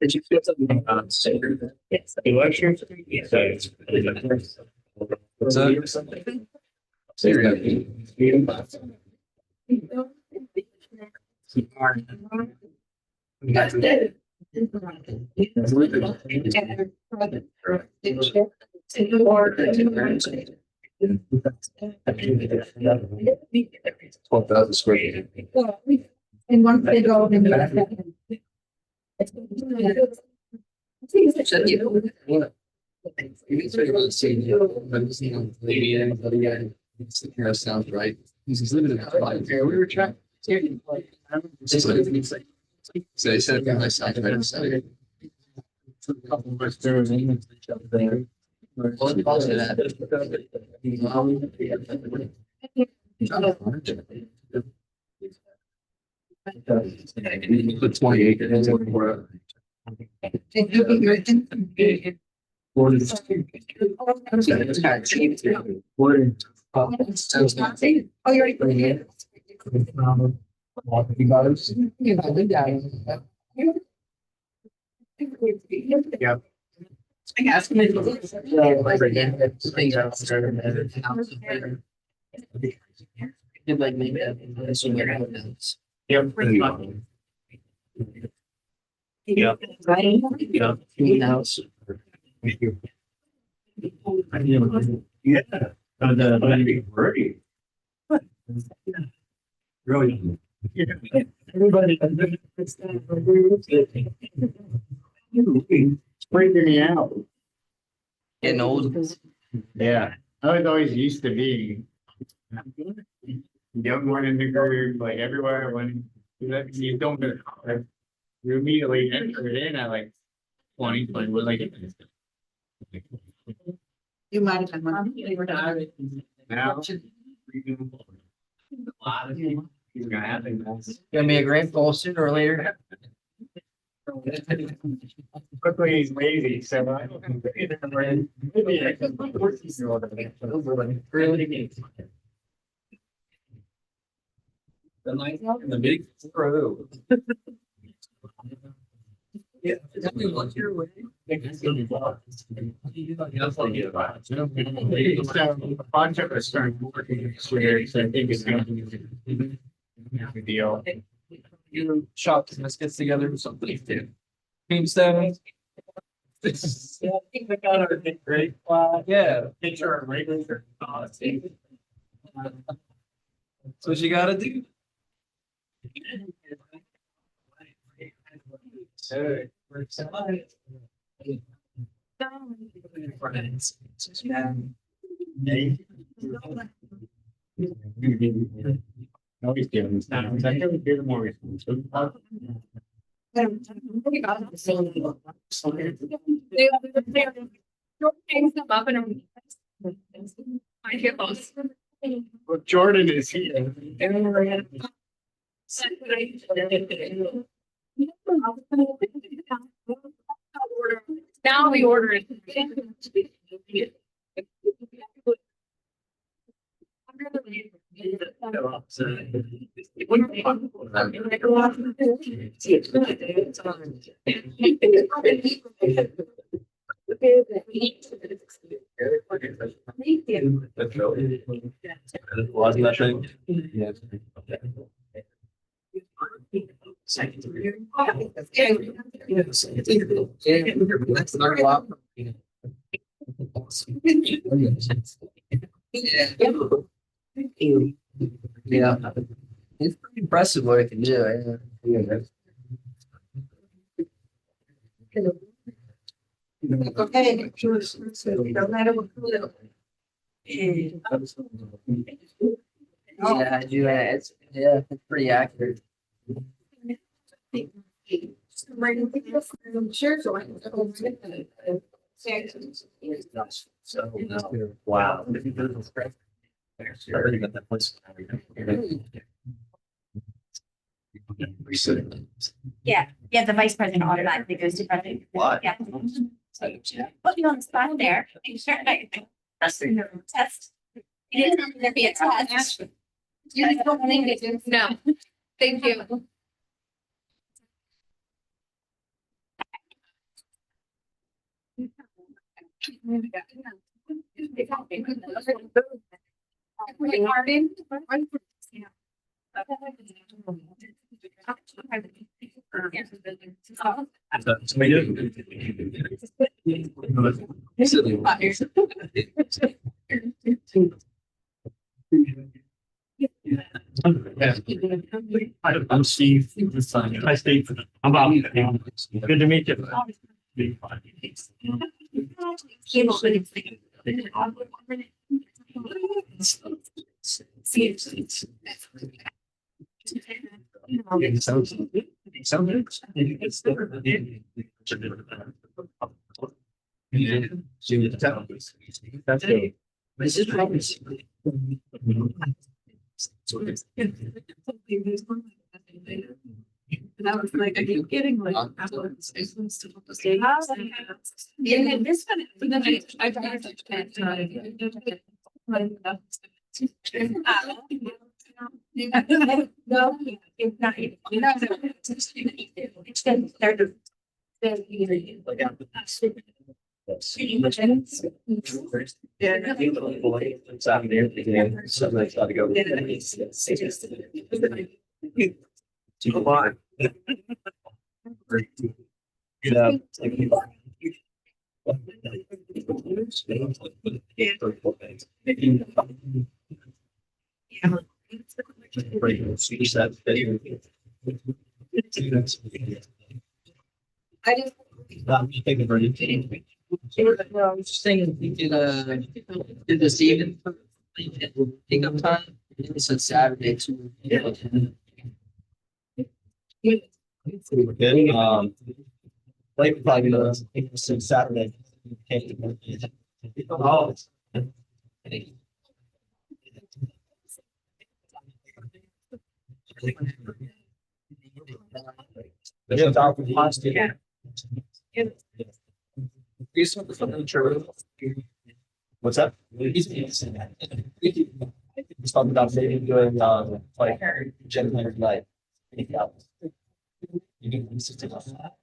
Did you feel something about yes. Election? Yes. What's that? Square feet. And once they go in the back. Sounds right. He's living in a life. We were trying. So they said, I sound right inside. Couple of us there was each other there. Put 20 acres. Oh, you're already. Yeah. I guess. Like maybe that's where it is. Yep. Yeah. Yeah. House. Yeah. The pretty. Really. Everybody. It's freaking me out. Getting old. Yeah, I was always used to being young one in the group, like everywhere when you don't get like, you immediately enter it in at like 20, like You might have been one. They were not. now. A lot of people gonna happen. Gonna be a great goal sooner or later. Quickly, he's lazy, so I don't. Maybe I can. Really? The night and the big throw. Yeah. A bunch of us started working this year, so I think it's gonna be a good deal. You shop biscuits together or something. Tombstone. Great. Yeah, Picture of regular. that's what you gotta do. No, he's giving us time. I never did more. Hangs them up and I get lost. Well, Jordan is here. Now we order it. Wasn't that thing? Yes. Yeah. It's pretty impressive what it can do. Okay. No matter what. Yeah, I do. It's pretty accurate. Sure. So, wow. Yeah, the vice president automatically goes to president. Why? Yeah. Put me on the spot there. Make sure I can test. You didn't tell me there'd be a test. You don't think they do? No, thank you. I'm Steve. Hi, Steve. I'm Bob. Good to meet you. That's good. This is probably. And I was like, I keep getting like. apples. Yeah, and this one. But then I tried to spend No, it's not. It's been third. I just. I was just thinking, we did this evening, pick up time, it said Saturday too. Good. Like probably since Saturday. Oh. Yeah. What's that? He's talking about maybe doing like Gen night. You can consistent on that.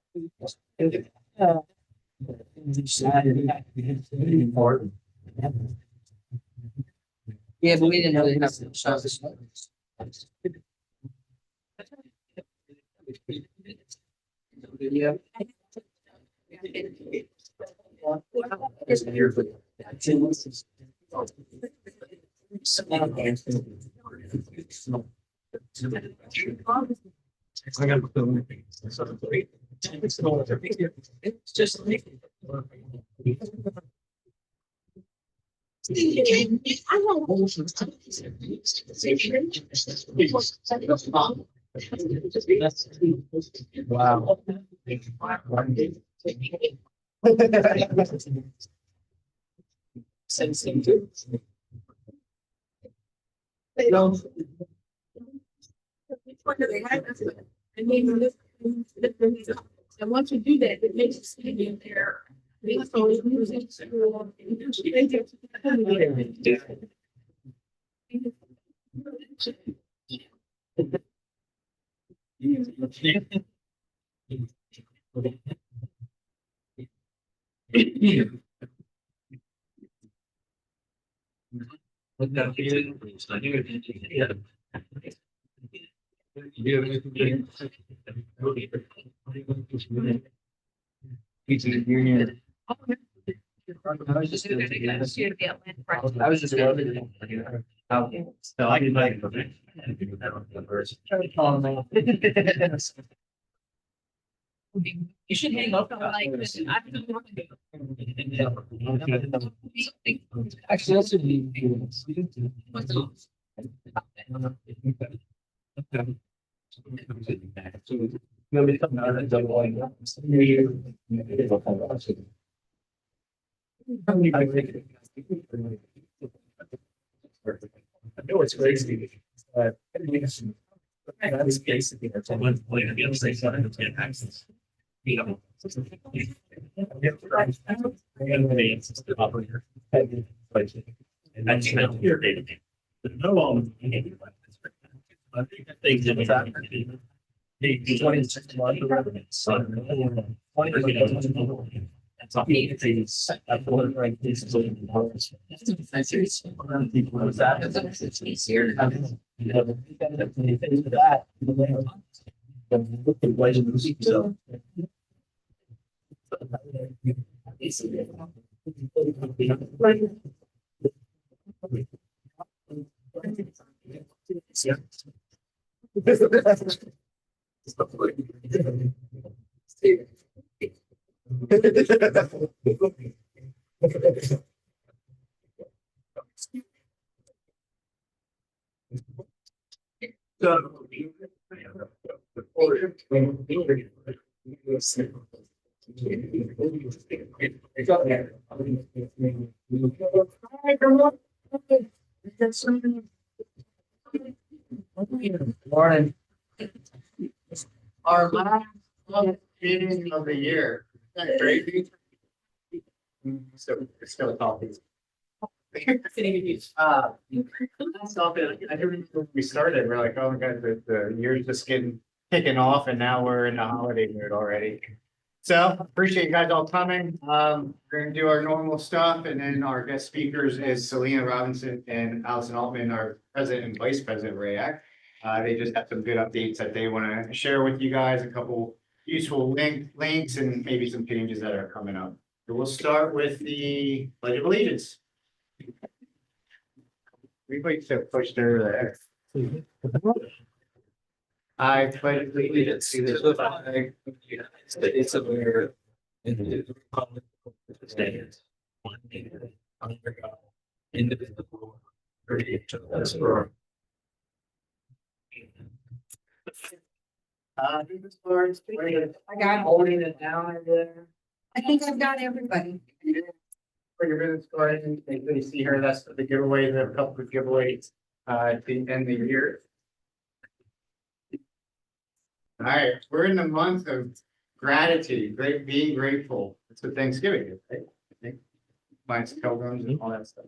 Important. Yeah, but we didn't really have to show this. Yeah. It's just. Wow. And once you do that, it makes you stand in there. I was just wondering. No, I can like. You should hang up on like this. Actually, that's would be. I know it's crazy. That's basically that's one way to be able to say something that's getting access. You know. Operator. And that's not your data. No, I think that things in fact. Hey, 26 months. It's not me, it's a board, right? This is what the dollars. That's serious. People was that. It's easier. You know, the things with that. Look at ways of losing, so. Yeah. Morning. Our last meeting of the year. Isn't that crazy? So it's still talking. I remember when we started, we're like, oh my god, the year's just kicking off and now we're in the holiday mood already. So appreciate you guys all coming. We're gonna do our normal stuff and then our guest speakers is Selena Robinson and Allison Altman, our president and vice president of REACT. They just have some good updates that they want to share with you guys, a couple useful links and maybe some changes that are coming up. So we'll start with the Pledge of Allegiance. We wait to push there. I pledge allegiance to the flag of the United States of America and to the republic that stands one nation under God, indivisible, with liberty and justice for all. I got holding it down there. I think I've got everybody. For your business card, and they see her, that's the giveaway, they have a couple of giveaways, at the end of the year. All right, we're in the month of gratitude, being grateful. It's what Thanksgiving is, right? I think. Mine's pilgrims and all that stuff.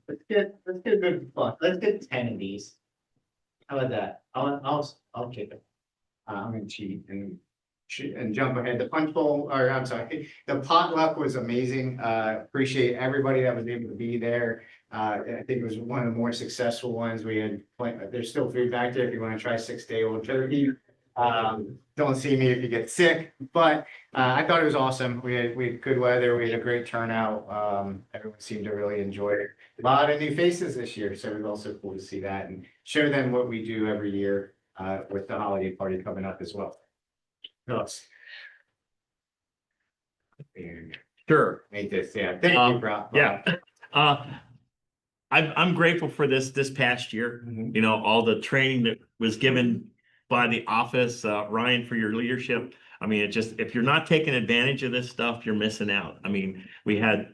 Let's get a good fun. Let's get 10 of these. How about that? I'll keep it. I'm gonna cheat and jump ahead. The punch bowl, or I'm sorry, the potluck was amazing. Appreciate everybody that was able to be there. I think it was one of the more successful ones. We had, there's still food back there if you want to try 6-day-old turkey. Don't see me if you get sick, but I thought it was awesome. We had good weather. We had a great turnout. Everyone seemed to really enjoy it. A lot of new faces this year, so it was also cool to see that and show them what we do every year with the holiday party coming up as well. Yes. Sure. Make this, yeah. Thank you, Brock. Yeah. I'm grateful for this past year, Mhm. you know, all the training that was given by the office, Ryan, for your leadership. I mean, it just, if you're not taking advantage of this stuff, you're missing out. I mean, we had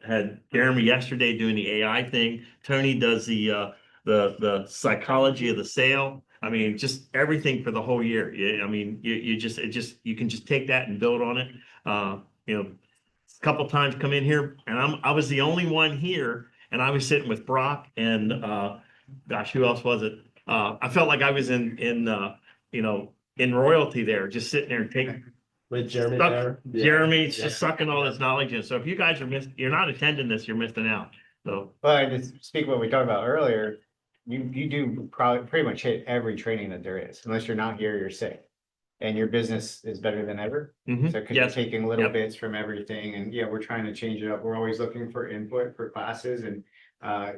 Jeremy yesterday doing the AI thing. Tony does the psychology of the sale. I mean, just everything for the whole year. Yeah, I mean, you can just take that and build on it. You know, a couple times come in here and I was the only one here and I was sitting with Brock and gosh, who else was it? I felt like I was in royalty there, just sitting there and taking With Jeremy Suck- there. Jeremy's just sucking all this knowledge in. So if you guys you're not attending this, you're missing out. So But to speak what we talked about earlier, you do probably pretty much hit every training that there is, unless you're not here, you're sick. And your business is better than ever. mhm, So, cause you're yes, taking little Yep. bits from everything and yeah, we're trying to change it up. We're always looking for input for classes and.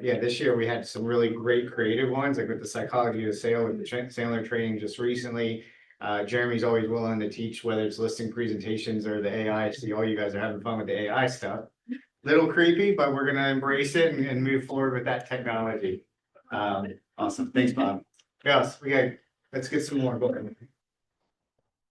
Yeah, this year we had some really great creative ones, like with the psychology of sale, with the Sandler training just recently. Jeremy's always willing to teach, whether it's listing presentations or the AI. See, all you guys are having fun with the AI stuff. Little creepy, but we're gonna embrace it and move forward with that technology. Awesome. Thanks, Bob. Yes, let's get some more. Go ahead.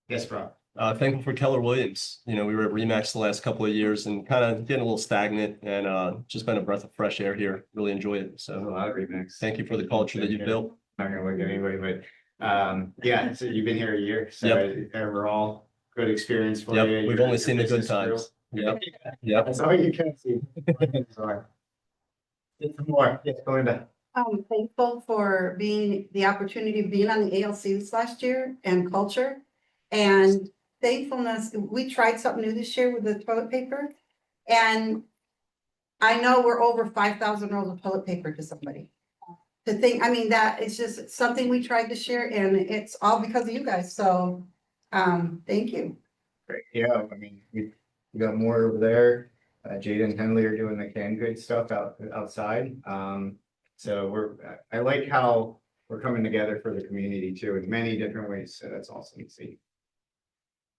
Yes, Bob. Thankful for Keller Williams. You know, we were at Remax the last couple of years and kind of getting a little stagnant and just been a breath of fresh air here. Really enjoy it. A So lot of remix. thank you for the culture that you built. Not gonna look at anybody, but yeah, so you've been here a year, so overall, good experience for you. Yep, we've Your only seen the good business grew. times. Yep, yep. That's all you can see. Sorry. Get some more. Yes, Belinda. I'm thankful for the opportunity of being on the ALCs last year and culture. And thankfulness, we tried something new this year with the toilet paper. And I know we're over 5,000 rolls of toilet paper to somebody. To think, I mean, that is just something we tried this year and it's all because of you guys, so, thank you. Great, yeah, I mean, we got more over there. Jada and Henley are doing the canned good stuff outside. So I like how we're coming together for the community too in many different ways, so that's awesome to see.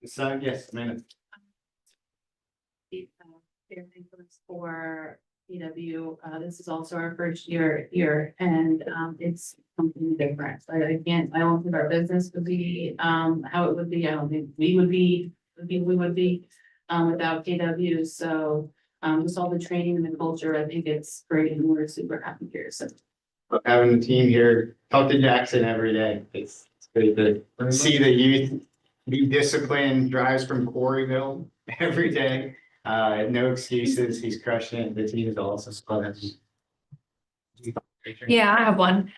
So, yes, Amanda. Fair thankfulness for EW. This is also our first year here and it's something different. I don't think our business would be how it would be. I don't think we would be without KW. So just all the training and the culture, I think it's great and we're super happy here. So Having the team here, talk to Jackson every day. It's great to see the youth be disciplined, drives from Quarryville every day. No excuses. He's crushing it. The team is also fun. Yeah, I have one.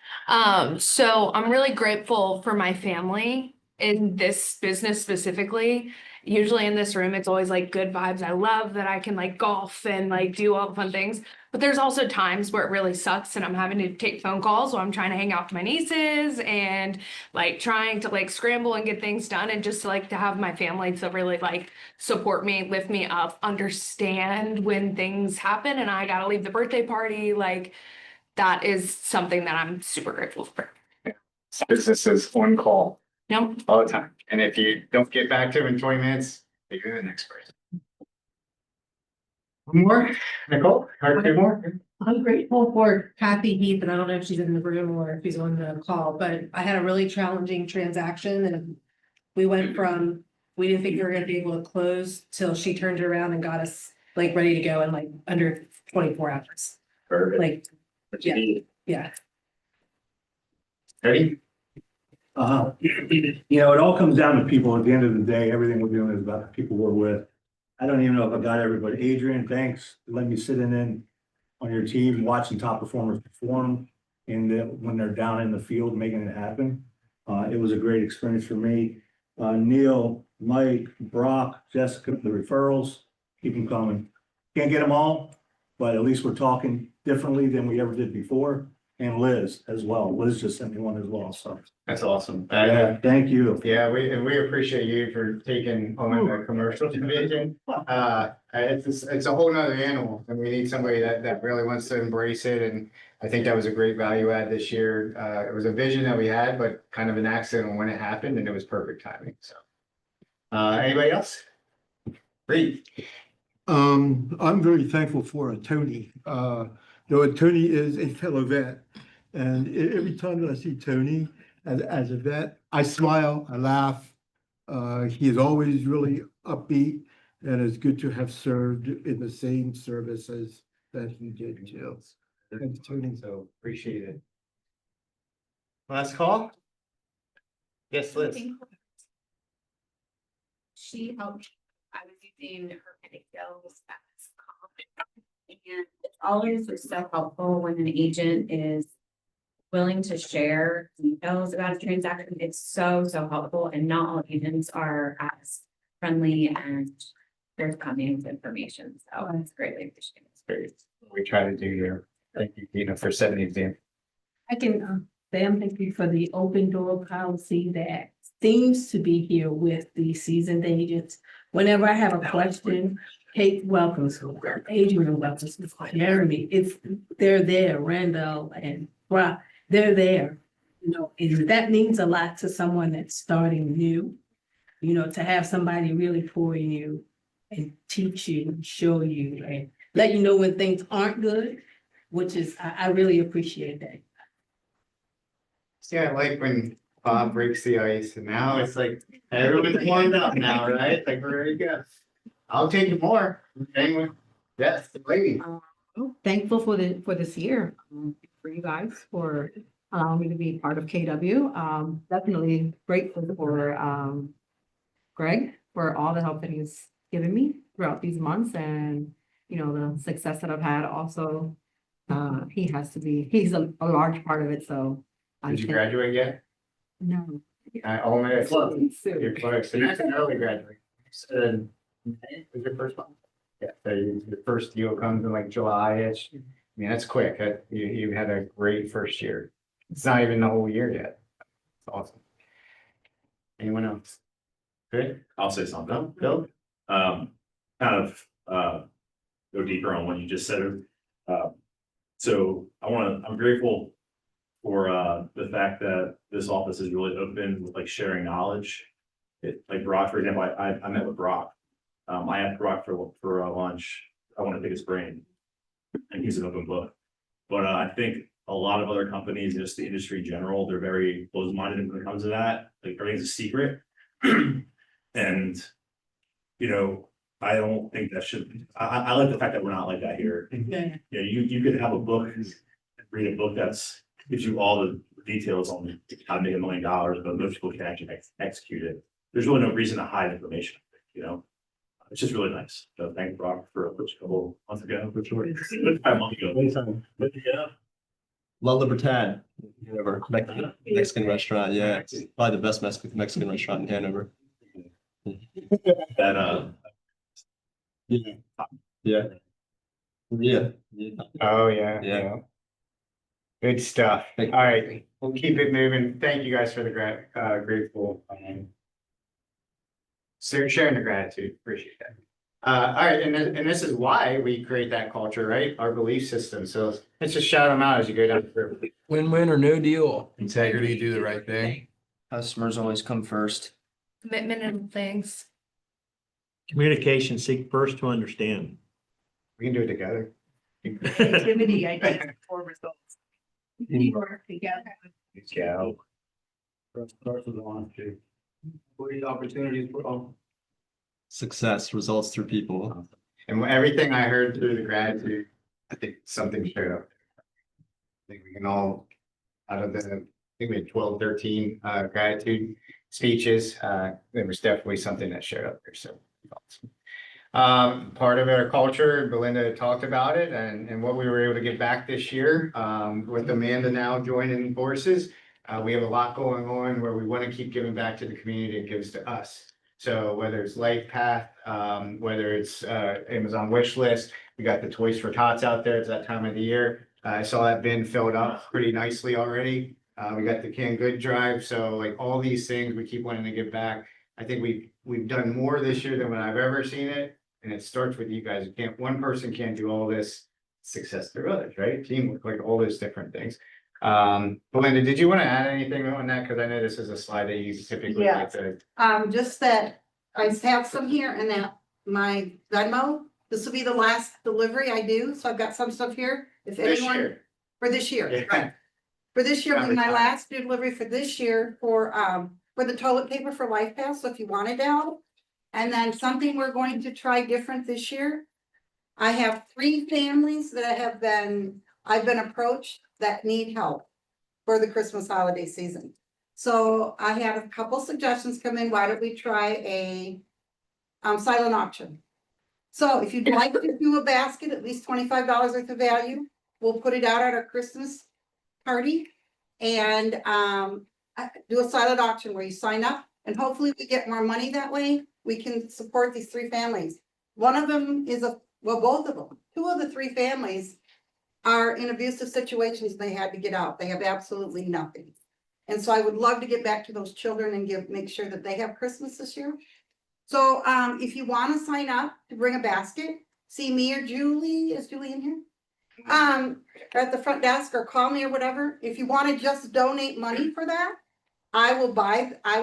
So I'm really grateful for my family in this business specifically. Usually in this room, it's always like good vibes. I love that I can like golf and like do all the fun things. But there's also times where it really sucks and I'm having to take phone calls while I'm trying to hang out with my nieces and like trying to like scramble and get things done and just like to have my family to really like support me, lift me up, understand when things happen and I gotta leave the birthday party. Like that is something that I'm super grateful for. Business is on call Yep. all the time. And if you don't get back to him in 20 minutes, they go to the next person. One more, Nicole, or two more? I'm grateful for Kathy Heath, and I don't know if she's in the room or if she's on the call, but I had a really challenging transaction and we went from, we didn't think we were gonna be able to close till she turned around and got us like ready to go in like under 24 hours. Perfect. Like, What you yeah. need. yeah. Ready? You know, it all comes down to people. At the end of the day, everything we're doing is about the people we're with. I don't even know if I got everybody. Adrian, thanks for letting me sit in on your team, watching top performers perform when they're down in the field, making it happen. It was a great experience for me. Neil, Mike, Brock, Jessica, the referrals, keep them coming. Can't get them all, but at least we're talking differently than we ever did before. And Liz as well. Liz just sent me one as well, so. That's awesome. Yeah, thank you. Yeah, we appreciate you for taking on the commercial division. It's a whole nother animal and we need somebody that really wants to embrace it. And I think that was a great value add this year. It was a vision that we had, but kind of an accident when it happened and it was perfect timing, so. Anybody else? Great. I'm very thankful for Tony. Tony is a fellow vet. And every time that I see Tony as a vet, I smile, I laugh. He is always really upbeat and it's good to have served in the same services that he did too. Thanks, Tony. So appreciate it. Last call? Yes, Liz. She helped, I was using her panic skills as comp. And it's always so helpful when an agent is willing to share details about a transaction. It's so helpful and not all agents are as friendly and forthcoming with information. So it's greatly appreciated. Great. We try to do here. Thank you, Tina, for setting the example. I can, Sam, thank you for the open door policy that seems to be here with the seasoned agents. Whenever I have a question, Kate welcomes, Adrian welcomes, Jeremy, they're there, Randall and Brock, they're there. You know, and that means a lot to someone that's starting new, you know, to have somebody really for you and teach you and show you and let you know when things aren't good, which is, I really appreciate that. Yeah, I like when Bob breaks the ice and now it's like everyone's warmed up now, right? Like we're ready to go. I'll take it more. Anyway, yes, the lady. Thankful for this year, for you guys for allowing me to be part of KW. Definitely grateful for Greg for all the help that he's given me throughout these months and you know the success that I've had. Also, he's a large part of it. So Did you graduate yet? No, Almost. You're close. So that's an early graduate. So, was your first one? Yeah, so your first deal comes in like July-ish. I mean, that's quick. You had a great first year. It's not even the whole year yet. It's awesome. Anyone else? Good? I'll say something. Bill? Kind of, go deeper on what you just said. So I'm grateful for, the fact that this office is really open with like sharing knowledge. Like Brock, for example, I met with Brock. I asked Brock for lunch. I want to pick his brain. And he's an open book. But I think a lot of other companies, just the industry in general, they're very closed-minded when it comes to that. Like everything's a secret. And, you know, I don't think that should, I like the fact that we're not like that here. Yeah. Yeah, you could have a book, read a book that's gives you all the details on how to make $1 million, but most people can actually execute it. There's really no reason to hide information, you know? It's just really nice. So thank Brock for a couple months ago, for sure. A month ago. But yeah. La Libertad, Hanover, Mexican restaurant, yeah, it's probably the best Mexican restaurant in Hanover. That Yeah. Yeah. Yeah. Oh, yeah. Yeah. Good stuff. All Thank you. right, we'll keep it moving. Thank you guys for the grateful. Sharing the gratitude. Appreciate that. All right, and this is why we create that culture, right? Our belief system. So let's just shout them out as you go down through. Win-win or no deal. Integrity, do the right thing. Customers always come first. Commitment and things. Communication, seek first to understand. We can do it together. Activity, I think, for results. Teamwork together. Yeah. Starts with the launch, too. Opportunities for all. Success results through people. And everything I heard through the gratitude, I think something showed up. I think we can all, out of the, I think we had 12, 13 gratitude speeches. There was definitely something that showed up there. So part of our culture, Belinda talked about it and what we were able to get back this year with Amanda now joining forces. We have a lot going on where we want to keep giving back to the community it gives to us. So whether it's Life Path, whether it's Amazon wish list, we got the Toys for Tots out there. It's that time of the year. I saw that bin filled up pretty nicely already. We got the canned good drive. So like all these things we keep wanting to give back. I think we've done more this year than when I've ever seen it. And it starts with you guys. One person can't do all this success through others, right? Teamwork, like all those different things. Belinda, did you want to add anything on that? Because I know this is a slide that you typically like to. Just that I have some here and that my Venmo, this will be the last delivery I do, so I've got some stuff here. If This anyone, year. for this year, Yeah. right. For this year, will be my Time. last delivery for this year for the toilet paper for Life Path, so if you want it out. And then something we're going to try different this year. I have 3 families that I've been approached that need help for the Christmas holiday season. So I had a couple suggestions come in. Why don't we try a silent auction? So if you'd like to do a basket, at least $25 worth of value, we'll put it out at our Christmas party and do a silent auction where you sign up and hopefully we get more money that way. We can support these 3 families. One of them is both of them. 2 of the 3 families are in abusive situations. They had to get out. They have absolutely nothing. And so I would love to get back to those children and make sure that they have Christmas this year. So if you want to sign up to bring a basket, see me or Julie. Is Julie in here? At the front desk or call me or whatever. If you want to just donate money for that, I will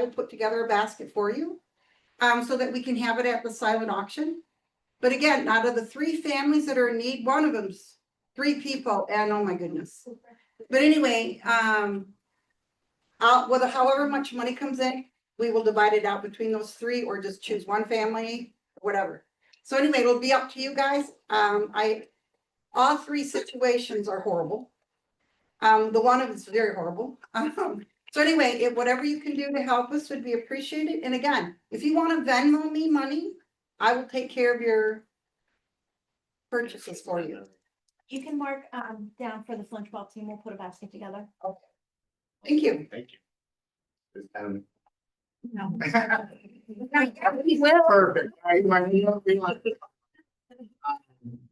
put together a basket for you. So that we can have it at the silent auction. But again, out of the 3 families that are in need, one of them's 3 people, and oh my goodness. But anyway, however much money comes in, we will divide it out between those 3 or just choose one family, whatever. So anyway, it'll be up to you guys. All 3 situations are horrible. The one of it's very horrible. So anyway, whatever you can do to help us would be appreciated. And again, if you want to Venmo me money, I will take care of your purchases for you. You can mark down for the lunchbox team. We'll put a basket together. Thank you. Thank you. Perfect.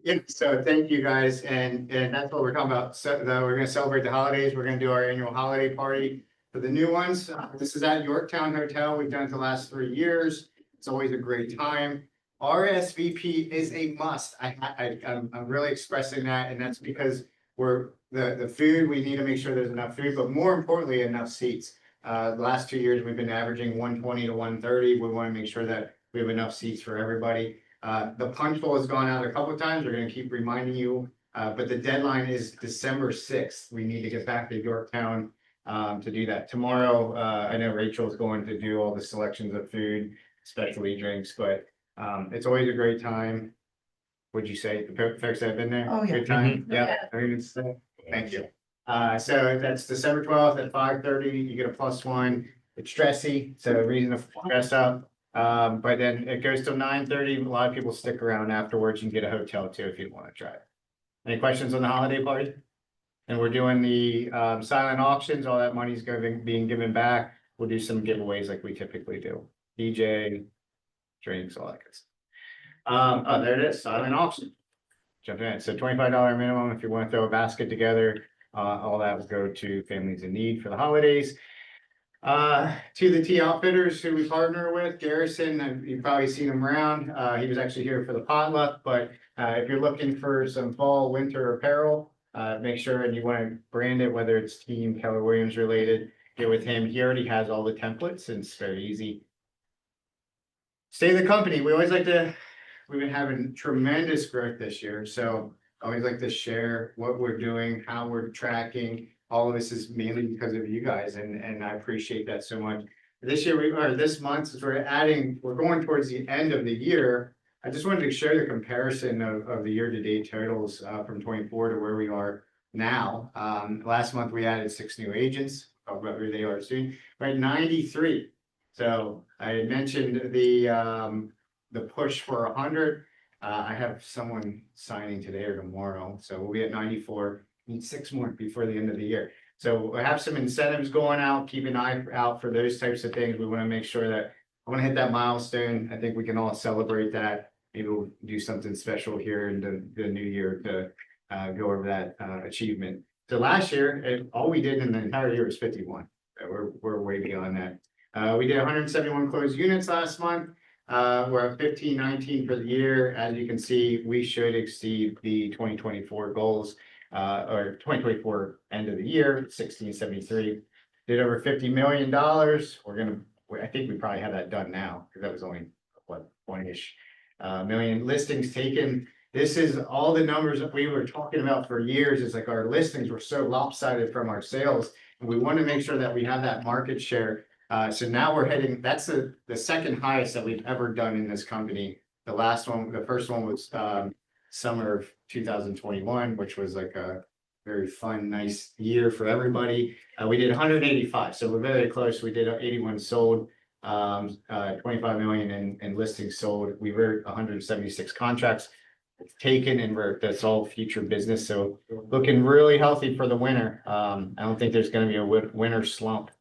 Yeah, so thank you guys, and that's what we're talking about. So we're gonna celebrate the holidays. We're gonna do our annual holiday party for the new ones. This is at Yorktown Hotel. We've done it the last 3 years. It's always a great time. RSVP is a must. I'm really expressing that, and that's because we're the food, we need to make sure there's enough food, but more importantly, enough seats. The last 2 years, we've been averaging 120 to 130. We want to make sure that we have enough seats for everybody. The punch bowl has gone out a couple of times. We're gonna keep reminding you, but the deadline is December 6th. We need to get back to Yorktown to do that. Tomorrow, I know Rachel's going to do all the selections of food, specialty drinks, but it's always a great time. Would you say the folks that have been there? Oh, yeah. Good time, yeah. I mean, it's, thank you. So that's December 12th at 5:30. You get a +1. It's dressy, so reason to dress up. But then it goes till 9:30. A lot of people stick around afterwards. You can get a hotel too if you want to try it. Any questions on the holiday party? And we're doing the silent auctions. All that money's being given back. We'll do some giveaways like we typically do. DJ, drinks, all that good stuff. Oh, there it is, silent auction. Jump in. So $25 minimum if you want to throw a basket together. All that will go to families in need for the holidays. To the T Outfitters who we partner with, Garrison, you've probably seen him around. He was actually here for the potluck, but if you're looking for some fall, winter apparel, make sure and you want to brand it, whether it's Team Keller Williams related, get with him. He already has all the templates and it's very easy. Stay the company. We've been having tremendous growth this year. So I always like to share what we're doing, how we're tracking. All of this is mainly because of you guys, and I appreciate that so much. This year, this month, since we're going towards the end of the year, I just wanted to share the comparison of the year-to-date totals from 24 to where we are now. Last month, we added 6 new agents. Talk about who they are soon. We're at 93. So I had mentioned the push for 100. I have someone signing today or tomorrow, so we'll be at 94. Need 6 more before the end of the year. So we have some incentives going out, keep an eye out for those types of things. We want to make sure that I want to hit that milestone. I think we can all celebrate that. Maybe we'll do something special here in the new year to go over that achievement. So last year, all we did in the entire year was 51. We're way beyond that. We did 171 closed units last month. We're at 1519 for the year. As you can see, we should exceed the 2024 goals. Or 2024 end of the year, 1673, did over $50 million. I think we probably have that done now because that was only what 20-ish million listings taken. This is all the numbers that we were talking about for years. It's like our listings were so lopsided from our sales, and we want to make sure that we have that market share. So now we're heading. That's the second highest that we've ever done in this company. The first one was summer of 2021, which was like a very fun, nice year for everybody. We did 185, so we're very close. We did 81 sold, 25 million in listings sold. We wrote 176 contracts taken, and that's all future business. So looking really healthy for the winter. I don't think there's going to be a winter slump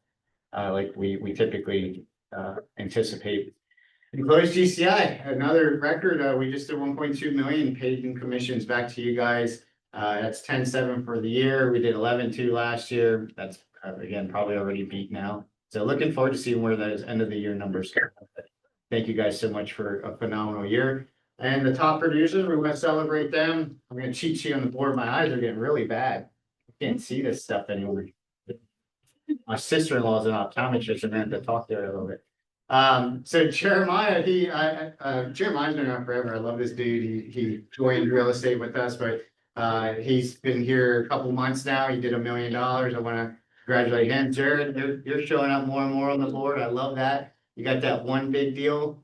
like we typically anticipate. We closed GCI, another record. We just did 1.2 million paid in commissions back to you guys. That's 10.7 for the year. We did 11.2 last year. That's again probably already beat now. So looking forward to seeing where those end of the year numbers go. Thank you guys so much for a phenomenal year. And the top producers, we're going to celebrate them. I'm going to cheat sheet on the board. My eyes are getting really bad. I can't see this stuff anymore. My sister-in-law is an optometrist, and I have to talk to her a little bit. So Jeremiah, Jeremiah's been around forever. I love this dude. He joined real estate with us, but he's been here a couple months now. He did $1 million. I want to congratulate him. Jared, you're showing up more and more on the board. I love that. You got that one big deal,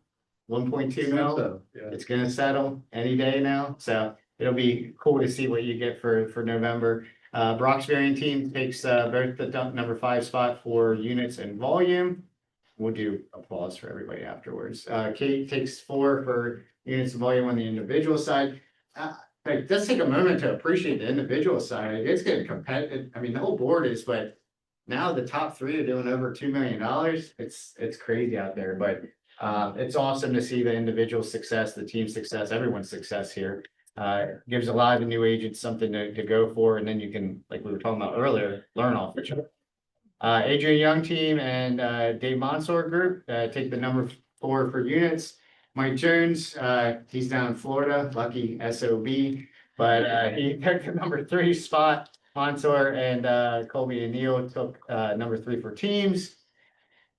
1.2 mil. So, yeah. It's gonna settle any day now. So it'll be cool to see what you get for November. Brock's Variant team takes both the number 5 spot for units and volume. We'll do applause for everybody afterwards. Kate takes 4 for units and volume on the individual side. Let's take a moment to appreciate the individual side. It's getting competitive. I mean, the whole board is, but now the top three are doing over $2 million. It's crazy out there, but it's awesome to see the individual success, the team success, everyone's success here. Gives a lot of the new agents something to go for, and then you can, like we were talking about earlier, learn off each other. Adrian Young team and Dave Mansour group take the number 4 for units. Mike Jones, he's down in Florida, lucky SOB, but he took the number 3 spot. Mansour and Colby and Neal took number 3 for teams.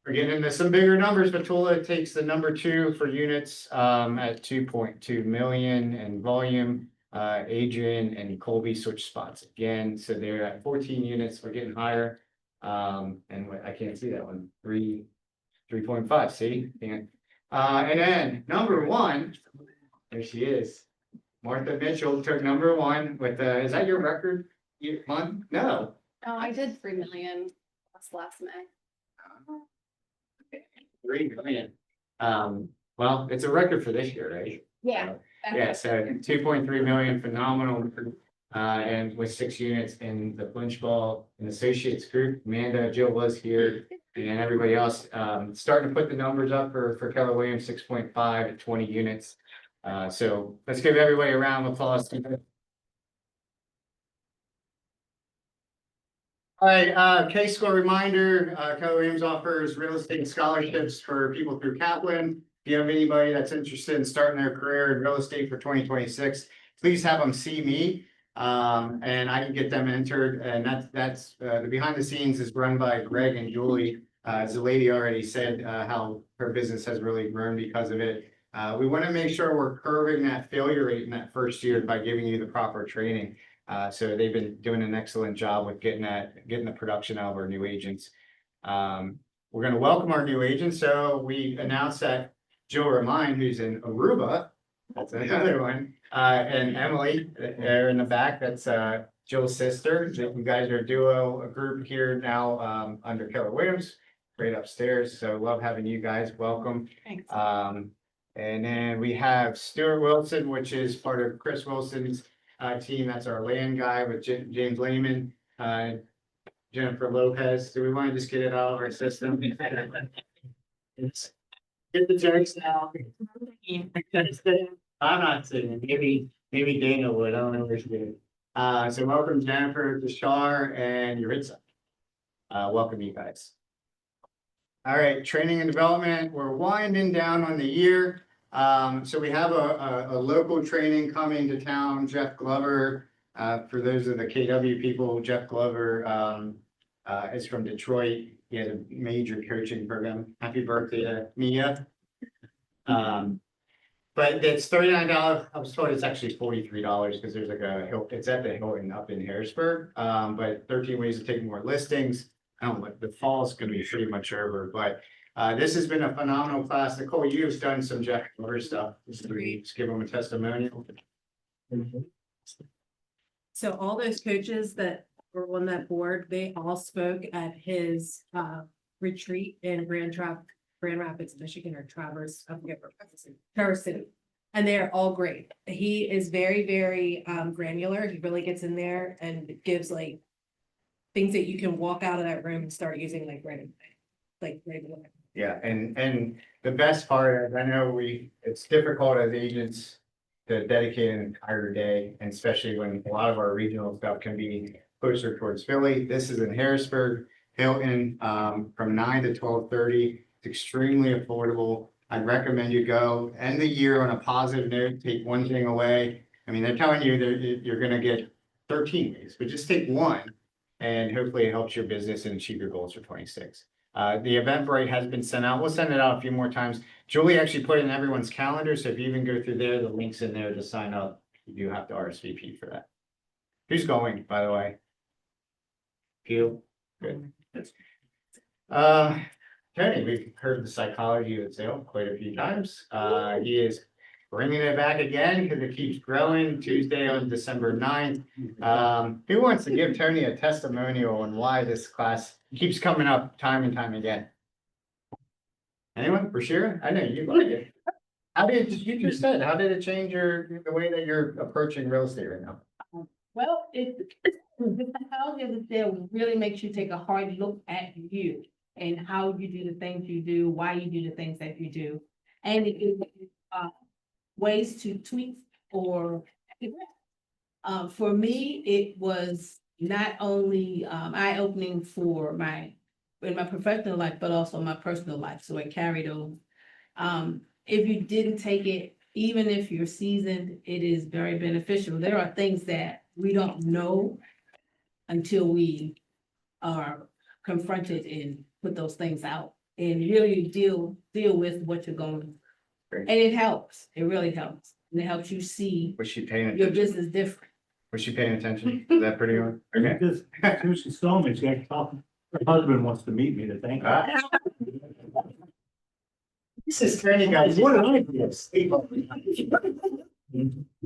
We're getting into some bigger numbers. Petula takes the number 2 for units at 2.2 million in volume. Adrian and Colby switch spots again, so they're at 14 units. We're getting higher. And I can't see that one. 3.5. See? And then number 1, there she is. Martha Mitchell took number 1 with is that your record month? No. Oh, I did 3 million last May. 3 million. Well, it's a record for this year, right? Yeah. Yeah, so 2.3 million, phenomenal. And with 6 units in the Flinch Ball and Associates group, Amanda, Jill was here, and everybody else, starting to put the numbers up for Keller Williams, 6.5 at 20 units. So let's give everybody a round of applause. All right, K-score reminder, Keller Williams offers real estate scholarships for people through Kaplan. If you have anybody that's interested in starting their career in real estate for 2026, please have them see me. And I can get them entered, and that's the behind the scenes is run by Greg and Julie. As the lady already said, how her business has really grown because of it. We want to make sure we're curbing that failure rate in that first year by giving you the proper training. So they've been doing an excellent job with getting the production out of our new agents. We're going to welcome our new agents. So we announced that Jill Remine, who's in Aruba, that's another one, and Emily, they're in the back. That's Jill's sister. You guys are a group here now under Keller Williams, right upstairs. So love having you guys. Welcome. Thanks. And then we have Stuart Wilson, which is part of Chris Wilson's team. That's our land guy with James Lehman, Jennifer Lopez. Do we want to just get it out of our system? Get the jokes now. I'm not saying, maybe Dana would, I don't know where she is. So welcome Jennifer, Deshar, and Yuritsa. Welcome you guys. All right, training and development, we're winding down on the year. So we have a local training coming to town, Jeff Glover. For those of the KW people, Jeff Glover is from Detroit. He has a major coaching program. Happy birthday to Mia. But it's $39. I was told it's actually $43 because there's like it's at the Hilton up in Harrisburg. But 13 ways to take more listings. I don't know, the fall is going to be pretty much over, but this has been a phenomenal class. Nicole, you've done some Jeff Glover stuff. Just give them a testimonial. So all those coaches that were on that board, they all spoke at his retreat in Grand Rapids, Michigan, or Traverse, I forget where, Traverse City. And they're all great. He is very, very granular. He really gets in there and gives like things that you can walk out of that room and start using like right away. Yeah, and the best part is I know it's difficult as agents to dedicate an entire day, and especially when a lot of our regional stuff can be closer towards Philly. This is in Harrisburg, Hilton, from 9 to 12:30. It's extremely affordable. I'd recommend you go end the year on a positive note, take one thing away. I mean, they're telling you that you're gonna get 13 days, but just take one and hopefully it helps your business and achieve your goals for 26. The Eventbrite has been sent out. We'll send it out a few more times. Julie actually put it in everyone's calendar, so if you even go through there, the link's in there to sign up. You do have to RSVP for that. Who's going, by the way? Peel? Good. Tony, we've heard the psychology of sale quite a few times. He is bringing it back again because it keeps growing. Tuesday on December 9th. Who wants to give Tony a testimonial on why this class keeps coming up time and time again? Anyone? For sure? I know you like it. How did you just change the way that you're approaching real estate right now? Well, The psychology of the sale really makes you take a hard look at you and how you do the things you do, why you do the things that you do. And it gives you, ways to tweak or. For me, it was not only, eye-opening for in my professional life, but also my personal life, so it carried over. If you didn't take it, even if you're seasoned, it is very beneficial. There are things that we don't know until we are confronted and put those things out and really deal with what you're going. Great. And it helps, it really helps, and it helps you see Was she paying your attention? business different. Was she paying attention? Is that pretty good? Okay. Because as soon as she saw me, she actually talked, her husband wants to meet me to thank her. Ah. This is turning guys. What did I do?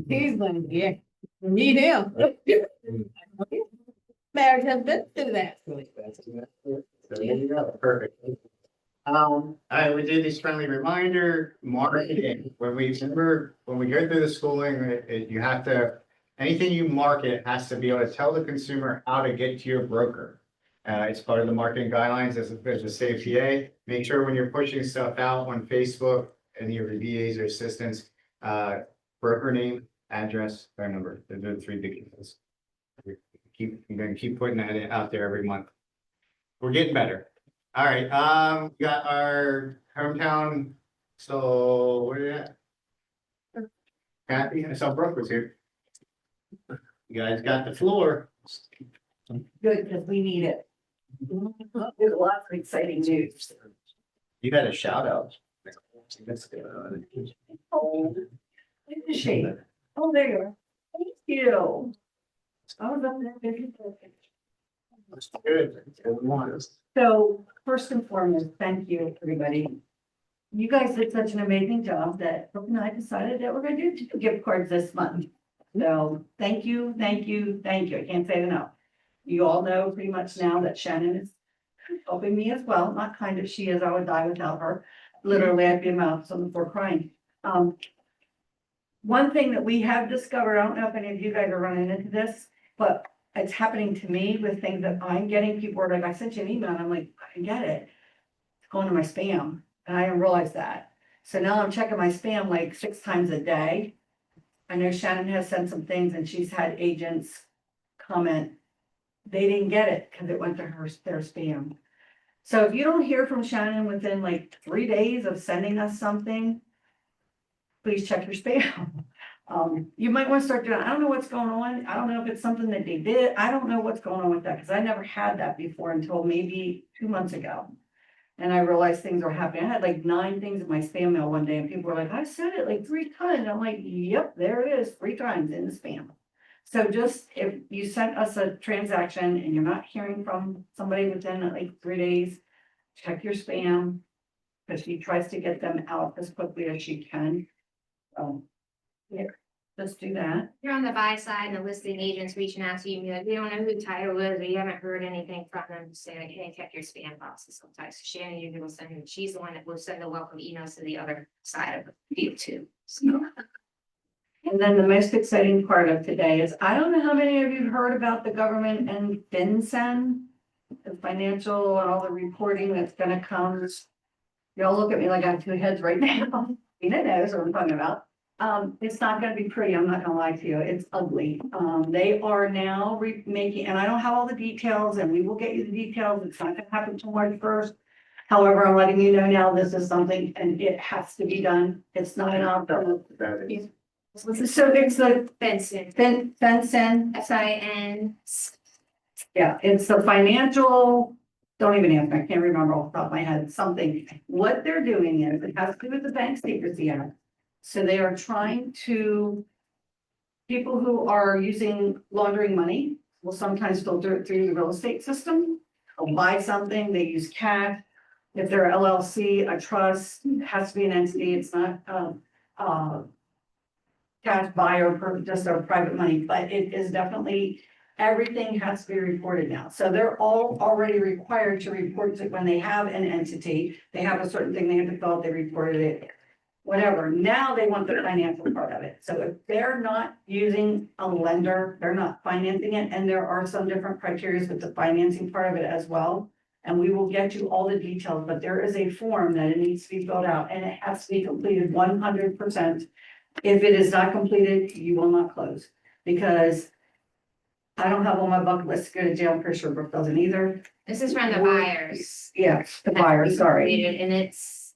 He's like, yeah, meet him. Marriage has been through that. There you go, perfect. All right, we did this friendly reminder, marketing, when we go through the schooling, you have to, anything you market has to be able to tell the consumer how to get to your broker. It's part of the marketing guidelines as a CFPA. Make sure when you're pushing stuff out on Facebook, any of your VAs or assistants, broker name, address, phone number, those are the three big things. You're gonna keep putting that out there every month. We're getting better. All right, we got our hometown, so where are you at? Kathy, I saw Brooke was here. You guys got the floor. Good, because we need it. There's lots of exciting news. You got a shout out. Oh, where's the shade? Oh, there you are. Thank you. I was up there. Maybe. Good. So first and foremost, thank you, everybody. You guys did such an amazing job that Brooke and I decided that we're gonna do 2 gift cards this month. So thank you, thank you, thank you. I can't say enough. You all know pretty much now that Shannon is helping me as well. Not kind of she is, I would die without her. Literally, I'd be a mouse on the floor crying. One thing that we have discovered, I don't know if any of you guys are running into this, but it's happening to me with things that I'm getting. People are like, I sent you an email, and I'm like, I get it. It's going to my spam, and I didn't realize that. So now I'm checking my spam like 6 times a day. I know Shannon has sent some things, and she's had agents comment they didn't get it because it went to their spam. So if you don't hear from Shannon within like 3 days of sending us something, please check your spam. You might want to start doing, I don't know what's going on. I don't know if it's something that they did. I don't know what's going on with that because I never had that before until maybe 2 months ago. And I realized things were happening. I had like 9 things in my spam mail one day and people were like, I sent it like 3 times. I'm like, yep, there it is, 3 times in the spam. So just if you sent us a transaction and you're not hearing from somebody within like 3 days, check your spam. Because she tries to get them out as quickly as she can. Yeah, let's do that. You're on the buy side and the listing agents reaching out to you, and be like, we don't know who the title is, or you haven't heard anything from them, say like, hey, check your spam boxes sometimes. So Shannon usually will send, she's the one that will send the welcome emails to the other side of the field too. So. And then the most exciting part of today is, I don't know how many of you have heard about the government and FinCEN, the financial and all the reporting that's gonna come. Y'all look at me like I have 2 heads right now. Tina knows what I'm talking about. It's not gonna be pretty, I'm not gonna lie to you, it's ugly. They are now making, and I don't have all the details, and we will get you the details, it's not gonna happen till March 1st. However, I'm letting you know now, this is something, and it has to be done, it's not an option. So it's the FinCEN, FIN. yeah, it's the financial, don't even ask me, I can't remember off the top of my head, something. What they're doing is, it has to do with the Bank Secrecy Act. So they are trying to, people who are laundering money will sometimes filter it through the real estate system. They'll buy something, they use cash. If they're LLC, a trust, it has to be an entity, it's not cash buyer or just a private money, but it is definitely, everything has to be reported now. So they're all already required to report it when they have an entity. They have a certain thing they have to fill out, they reported it. whatever. Now they want the financial part of it. So if they're not using a lender, they're not financing it, and there are some different criteria with the financing part of it as well. And we will get you all the details, but there is a form that it needs to be filled out and it has to be completed 100%. If it is not completed, you will not close, because I don't have on my bucket list to go to jail. I'm pretty sure Brooke doesn't either. This is from the buyers. Yeah, the buyer, sorry. And it's,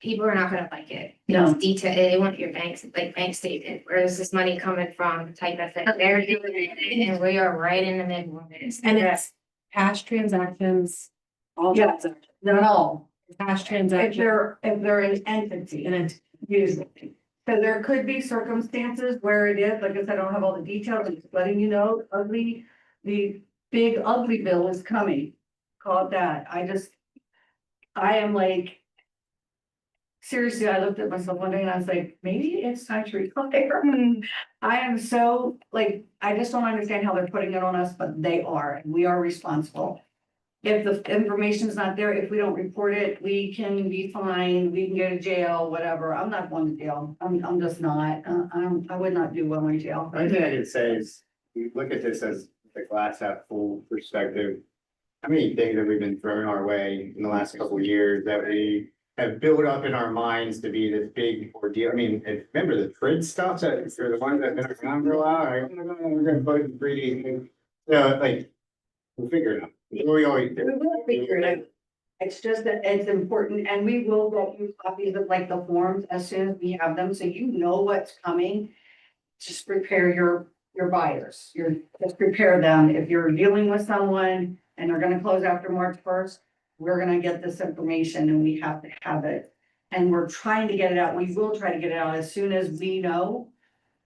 people are not gonna like it. No. It's detail, they want your bank statement, where is this money coming from, type of thing. They're doing it, and we are right in the middle of it. And it's cash transactions, all Yeah. transactions, Not all. cash If transactions. they're an entity. And then Usually. So there could be circumstances where it is, like I said, I don't have all the details, I'm just letting you know, the big ugly bill is coming. Call it that. I am like. Seriously, I looked at myself one day and I was like, maybe it's time to retire. I am so, like, I just don't understand how they're putting it on us, but they are, and we are responsible. If the information's not there, if we don't report it, we can be fined, we can go to jail, whatever. I'm not going to jail. I'm just not. I would not do well in jail. The only thing I could say is, we look at this as the glass half full perspective. How many things have we been thrown our way in the last couple of years that we have built up in our minds to be this big ordeal? I mean, remember the TRID stuff that for the ones that have been around for a while, like, oh my God, we're gonna vote in 3D. No, like, we'll figure it out. We always do. We will figure it out. It's just that it's important, and we will get you copies of like the forms as soon as we have them, so you know what's coming. Just prepare your buyers, just prepare them. If you're dealing with someone and they're gonna close after March 1st, we're gonna get this information and we have to have it. And we're trying to get it out. We will try to get it out as soon as we know.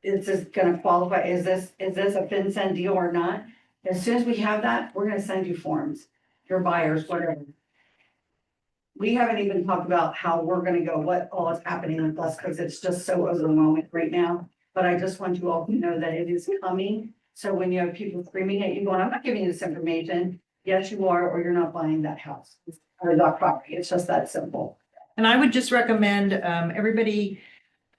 Is this gonna qualify? Is this a FinCEN deal or not? As soon as we have that, we're gonna send you forms, your buyers, whatever. We haven't even talked about how we're gonna go, what all is happening with us, because it's just so overwhelming right now. But I just want you all to know that it is coming. So when you have people screaming at you going, I'm not giving you this information, yes, you are, or you're not buying that house or that property. It's just that simple. And I would just recommend, everybody,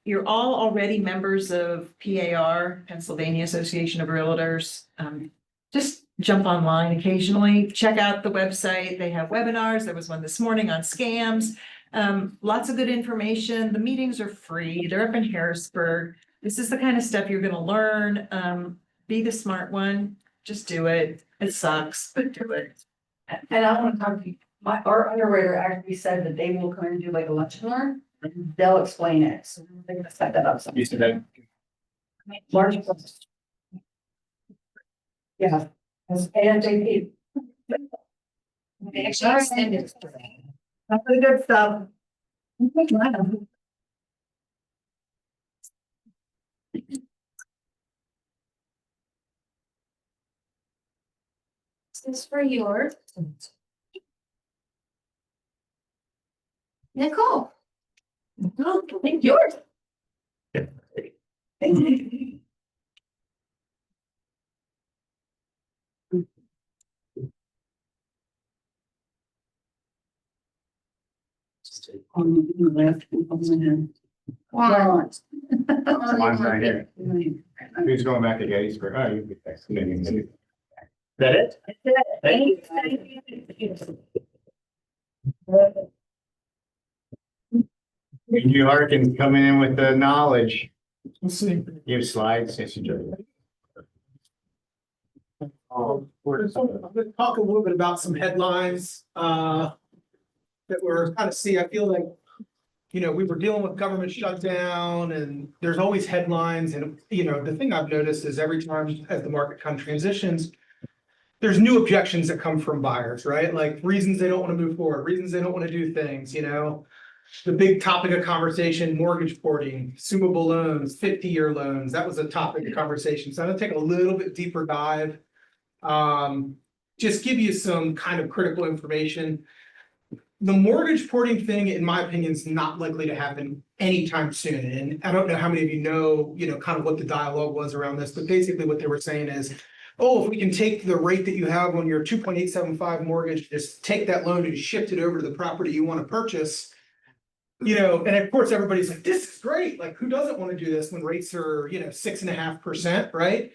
you're all already members of PAR, Pennsylvania Association of Realtors. Just jump online occasionally, check out the website. They have webinars. There was one this morning on scams. Lots of good information. The meetings are free. They're up in Harrisburg. This is the kind of stuff you're gonna learn. Be the smart one. Just do it. It sucks, but do it. And I want to talk to you, our underwriter actually said that they will come and do like a lunch and learn. They'll explain it. So they're gonna set that up. You said that. March 1st. Yeah, as ASAP. They actually extended it. That's the good stuff. This is for yours. Nicole. Thank yours. Thank you. On the left, Juan. Mine's right here. Who's going back to Gettysburg? Oh, you'll be next. Is that it? You Harkins coming in with the knowledge. Let's see. You have slides, yes, you do. I'm gonna talk a little bit about some headlines, that we're kind of see. I feel like, you know, we were dealing with government shutdown and there's always headlines. And, you know, the thing I've noticed is every time as the market kind of transitions, there's new objections that come from buyers, right? Like reasons they don't want to move forward, reasons they don't want to do things, you know. The big topic of conversation, mortgage porting, consumable loans, 50-year loans. That was a topic of conversation. So I'm gonna take a little bit deeper dive. Just give you some kind of critical information. The mortgage porting thing, in my opinion, is not likely to happen anytime soon. And I don't know how many of you know, kind of what the dialogue was around this, but basically what they were saying is, oh, if we can take the rate that you have on your 2.875 mortgage, just take that loan and shift it over to the property you want to purchase, You know, and of course, everybody's like, this is great, like, who doesn't want to do this when rates are, 6.5%, right?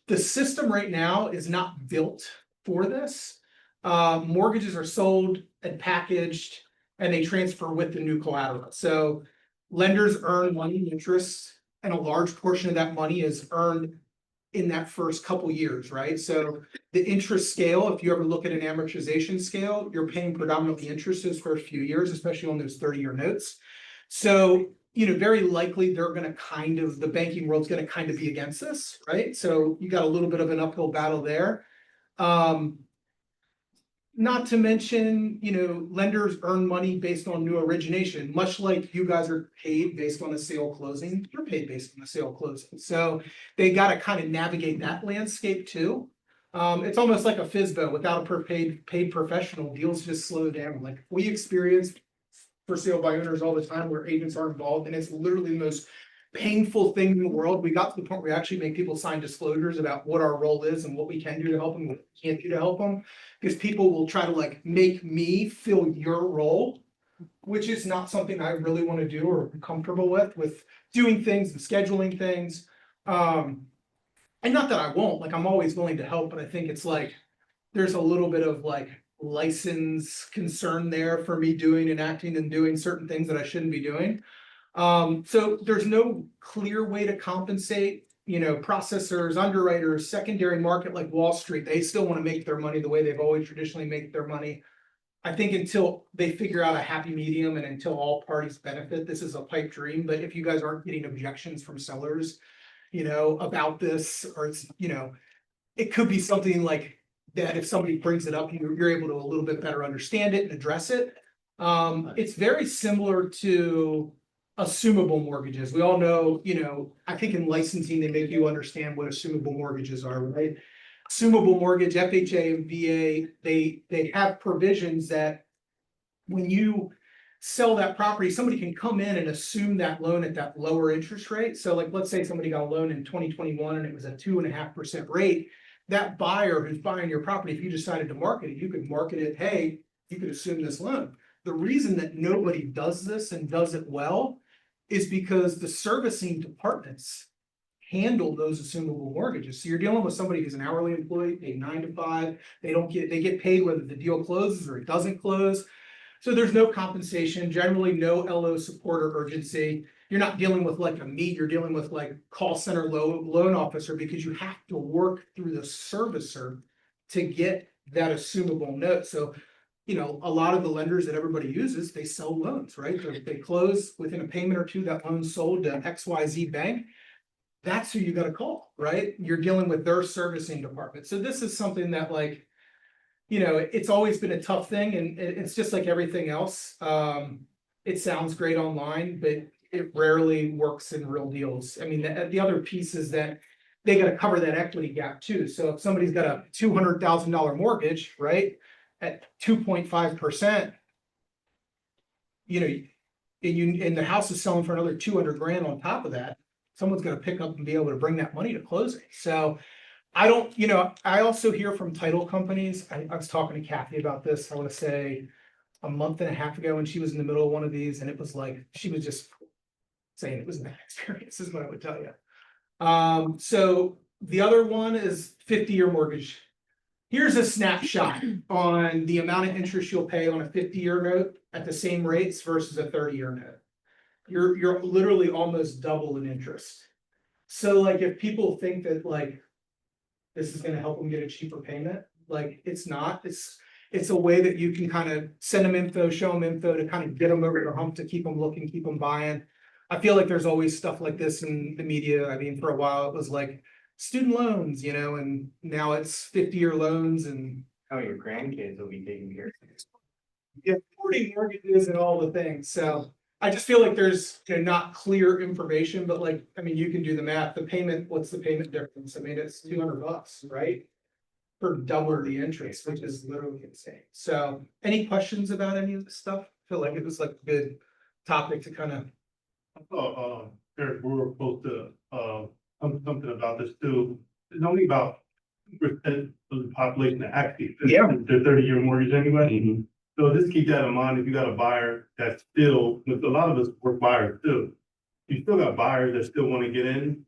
The system right now is not built for this. Mortgages are sold and packaged and they transfer with the new collateral. So lenders earn money and interest, and a large portion of that money is earned in that first couple years, right? So the interest scale, if you ever look at an amortization scale, you're paying predominantly interest those first few years, especially on those 30-year notes. So, very likely they're gonna the banking world's gonna kind of be against this, right? So you got a little bit of an uphill battle there. Not to mention, lenders earn money based on new origination, much like you guys are paid based on a sale closing, you're paid based on a sale closing. So they gotta kind of navigate that landscape too. It's almost like a FSBO without a paid professional, deals just slow down. Like we experience for sale by owners all the time where agents are involved, and it's literally the most painful thing in the world. We got to the point where we actually make people sign disclosures about what our role is and what we can do to help them, what we can't do to help them. Because people will try to make me fill your role, which is not something I really want to do or am comfortable with doing things and scheduling things. And not that I won't, I'm always willing to help, but I think it's there's a little bit of license concern there for me doing and acting and doing certain things that I shouldn't be doing. So there's no clear way to compensate, processors, underwriters, secondary market like Wall Street. They still want to make their money the way they've always traditionally made their money. I think until they figure out a happy medium and until all parties benefit, this is a pipe dream. But if you guys aren't getting objections from sellers, about this, or it's, it could be something like that. If somebody brings it up, you're able to a little bit better understand it and address it. It's very similar to assumable mortgages. We all know, I think in licensing, they make you understand what assumable mortgages are, right? Assumable mortgage, FHA and VA, they have provisions that when you sell that property, somebody can come in and assume that loan at that lower interest rate. So let's say somebody got a loan in 2021 and it was a 2.5% rate. That buyer who's buying your property, if you decided to market it, you could market it, hey, you could assume this loan. The reason that nobody does this and does it well is because the servicing departments handle those assumable mortgages. So you're dealing with somebody who's an hourly employee, paid 9 to 5. They get paid whether the deal closes or it doesn't close. So there's no compensation, generally no LO support or urgency. You're not dealing with a me, you're dealing with call center loan officer, because you have to work through the servicer to get that assumable note. So a lot of the lenders that everybody uses, they sell loans, right? They close within a payment or two, that loan's sold to XYZ bank. That's who you got to call, right? You're dealing with their servicing department. So this is something that it's always been a tough thing, and it's just like everything else. It sounds great online, but it rarely works in real deals. I mean, the other piece is that they got to cover that equity gap too. So if somebody's got a $200,000 mortgage, right, at 2.5%, and the house is selling for another 200 grand on top of that, someone's gonna pick up and be able to bring that money to closing. So I don't, I also hear from title companies. I was talking to Kathy about this, I want to say a month and a half ago, when she was in the middle of one of these, and it was she was just saying it was a bad experience, is what I would tell you. So the other one is 50-year mortgage. Here's a snapshot on the amount of interest you'll pay on a 50-year note at the same rates versus a 30-year note. You're literally almost double in interest. So if people think that this is gonna help them get a cheaper payment, it's not. It's a way that you can kind of send them info, show them info to kind of get them over the hump, to keep them looking, keep them buying. I feel like there's always stuff like this in the media. I mean, for a while it was student loans, and now it's 50-year loans, and your grandkids will be taking care of things. Yeah, 40 mortgages and all the things. So I just feel like there's not clear information, but you can do the math. The payment, what's the payment difference? I mean, it's $200, right? For double the interest, which is literally insane. So any questions about any of this stuff? I feel like it was a good topic to kind of. Eric, we were supposed to, something about this too. It's only about 2% of the population that actually, Yeah. their 30-year mortgage anyway. So just keep that in mind, if you got a buyer that's still, with a lot of us work buyers too. You still got buyers that still want to get in.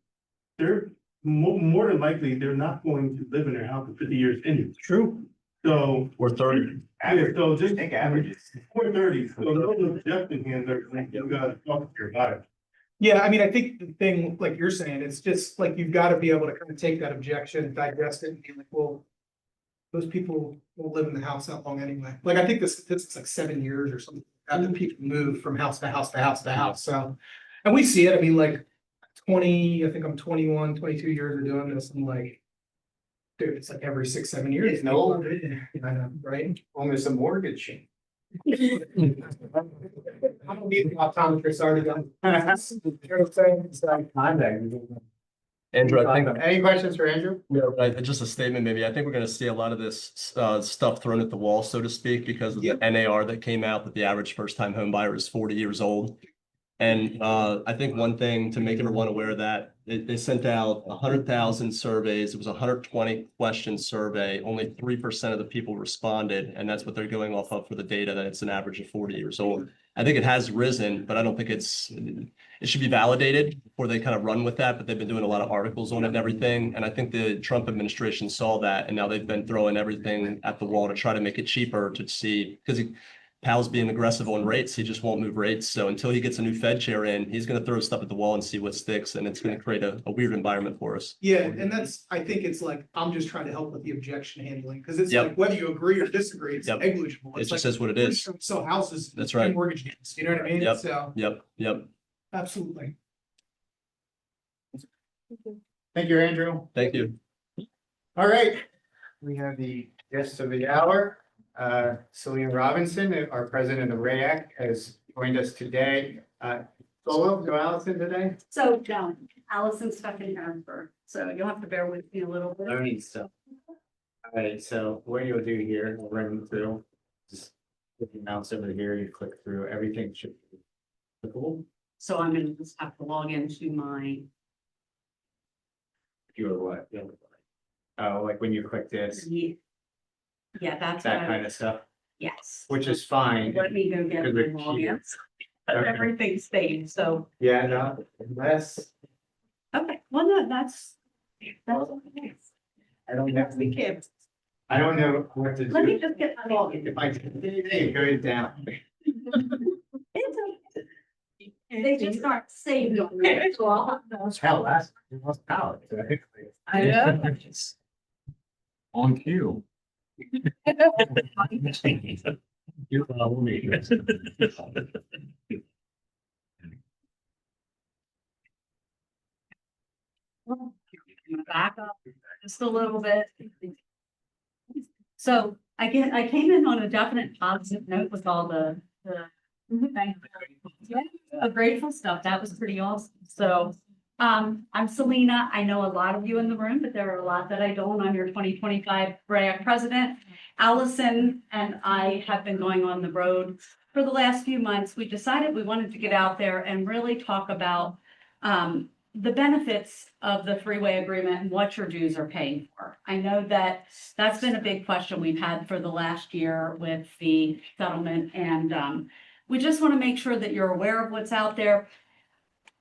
They're more than likely, they're not going to live in their house for 50 years anyway. True. So. Or 30. Yeah, so just. Think averages. 430, so those objective hands are, you gotta talk to your buyer. Yeah, I mean, I think the thing, like you're saying, it's just like you've got to be able to kind of take that objection, digest it and be like, well, those people won't live in the house that long anyway. Like, I think the statistic's like 7 years or something. After people move from house to house to house to house, so. And we see it, I mean, like 20, I think I'm 21, 22 years of doing this, and like, dude, it's like every 6, 7 years. It's no- I know, right? Almost a mortgage. I don't need the optometrist already done. You know what I'm saying? It's like, Andrew, I think. Any questions for Andrew? Yeah, right. Just a statement, maybe. I think we're gonna see a lot of this stuff thrown at the wall, so to speak, because of the NAR that came out that the average first-time home buyer is 40 years old. And I think one thing to make everyone aware of that, they sent out 100,000 surveys. It was a 120 question survey. Only 3% of the people responded, and that's what they're going off of for the data, that it's an average of 40 years old. I think it has risen, but I don't think it should be validated before they kind of run with that, but they've been doing a lot of articles on it and everything. And I think the Trump administration saw that, and now they've been throwing everything at the wall to try to make it cheaper to see, because Powell's being aggressive on rates. He just won't move rates. So until he gets a new Fed chair in, he's going to throw stuff at the wall and see what sticks. And it's going to create a weird environment for us. yeah, and that's, I think it's like, I'm just trying to help with the objection handling, because it's Yep. like, whether you agree or disagree, it's Yep. negligible. It It's just like, is what it is. sell houses. That's and right. Mortgage deals, you know what I mean? Yep. So, Yep. absolutely. Thank you, Andrew. Thank you. All right, we have the guest of the hour. Celine Robinson, our president of RAAC, has joined us today. Solo, no Allison today? So, no, Allison's stuck in Harrisburg, so you'll have to bear with me a little bit. No need stuff. All right, so what you'll do here, we'll run through. Just put your mouse over here, you click through, everything should be clickable. So I'm gonna just have to log into my, You or what? Oh, like when you click this, yeah, that's. that what I- kind of stuff, Yes. which is fine. Let me go get my Good logins. Okay. Everything stayed, so, Yeah, no, unless, okay, well, no, that's okay. I don't know, We can, I don't know what to do. let me just get my login. If I do anything, it goes down. They just aren't saved on there, so I'll have those. Hell, that's, it was power. I know. On cue. You follow me. Back up just a little bit. So I came in on a definite positive note with all the grateful stuff. That was pretty awesome. So I'm Selena. I know a lot of you in the room, but there are a lot that I don't. I'm your 2025 RAAC president. Allison and I have been going on the road for the last few months. We decided we wanted to get out there and really talk about the benefits of the three-way agreement and what your dues are paying for. I know that that's been a big question we've had for the last year with the settlement, and we just want to make sure that you're aware of what's out there.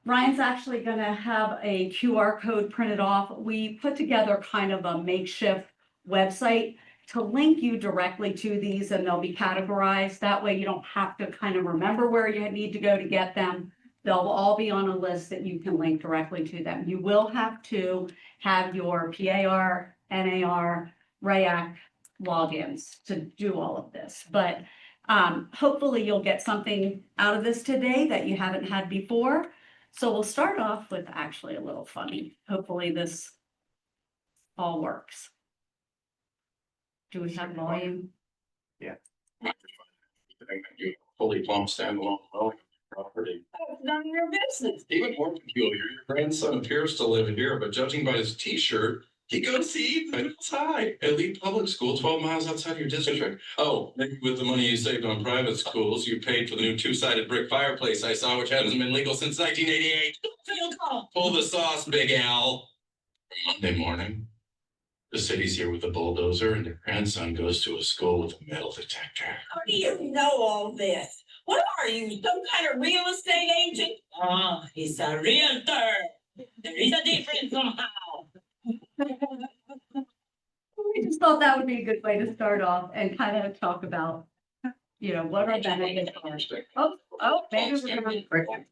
Ryan's actually going to have a QR code printed off. We put together kind of a makeshift website to link you directly to these, and they'll be categorized. That way you don't have to kind of remember where you need to go to get them. They'll all be on a list that you can link directly to them. You will have to have your PAR, NAR, RAAC logins to do all of this. But hopefully you'll get something out of this today that you haven't had before. So we'll start off with actually a little funny. Hopefully this all works. Do we have volume? Yeah. Fully plumb standalone dwelling property. It's none of your business. Even more peculiar, your grandson appears to live here, but judging by his T-shirt, he goes to Eaton High at Lee Public School, 12 miles outside your district. Oh, maybe with the money you saved on private schools, you paid for the new two-sided brick fireplace I saw, which hasn't been legal since 1988. Pull the sauce, Big Al. Monday morning. The city's here with a bulldozer and their grandson goes to a school with a metal detector. How do you know all this? What are you, some kind of real estate agent? He's a realtor. There is a difference somehow. We just thought that would be a good way to start off and kind of talk about, you know, what our benefits are. Oh, maybe we're gonna.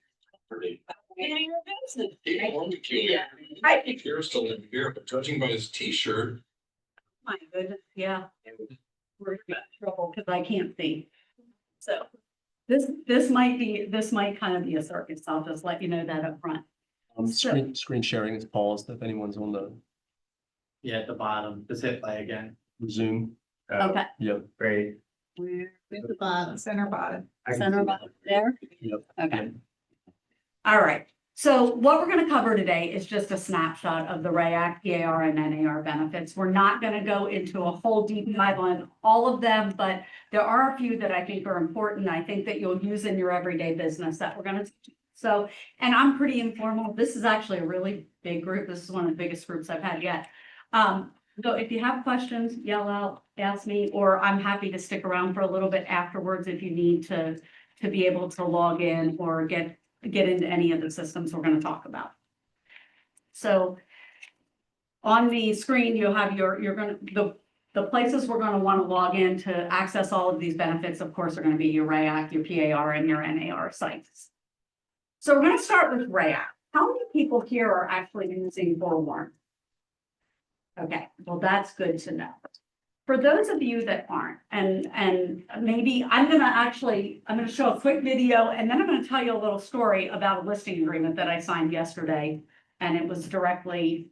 He appears to live here, but judging by his t-shirt, My goodness, yeah. We're in trouble because I can't see. So this might kind of be a circus. I'll just let you know that up front. Screen sharing is paused if anyone's on the Yeah, at the bottom, just hit play again. Zoom. Okay. Yep. Great. We're at the bottom, center bottom. I can Center see bottom there? Yep. Okay. All right. So what we're gonna cover today is just a snapshot of the REACT, PAR, and NAR benefits. We're not gonna go into a whole deep dive on all of them, but there are a few that I think are important. I think that you'll use in your everyday business that we're gonna. So, and I'm pretty informal. This is actually a really big group. This is one of the biggest groups I've had yet. So if you have questions, yell out, ask me, or I'm happy to stick around for a little bit afterwards if you need to be able to log in or get into any of the systems we're going to talk about. So on the screen, you'll have the places we're going to want to log in to access all of these benefits, of course, are going to be your REACT, your PAR, and your NAR sites. So we're going to start with REACT. How many people here are actually using Forewarn? Okay, well, that's good to know. For those of you that aren't, and maybe I'm gonna show a quick video and then I'm gonna tell you a little story about a listing agreement that I signed yesterday. And it was directly,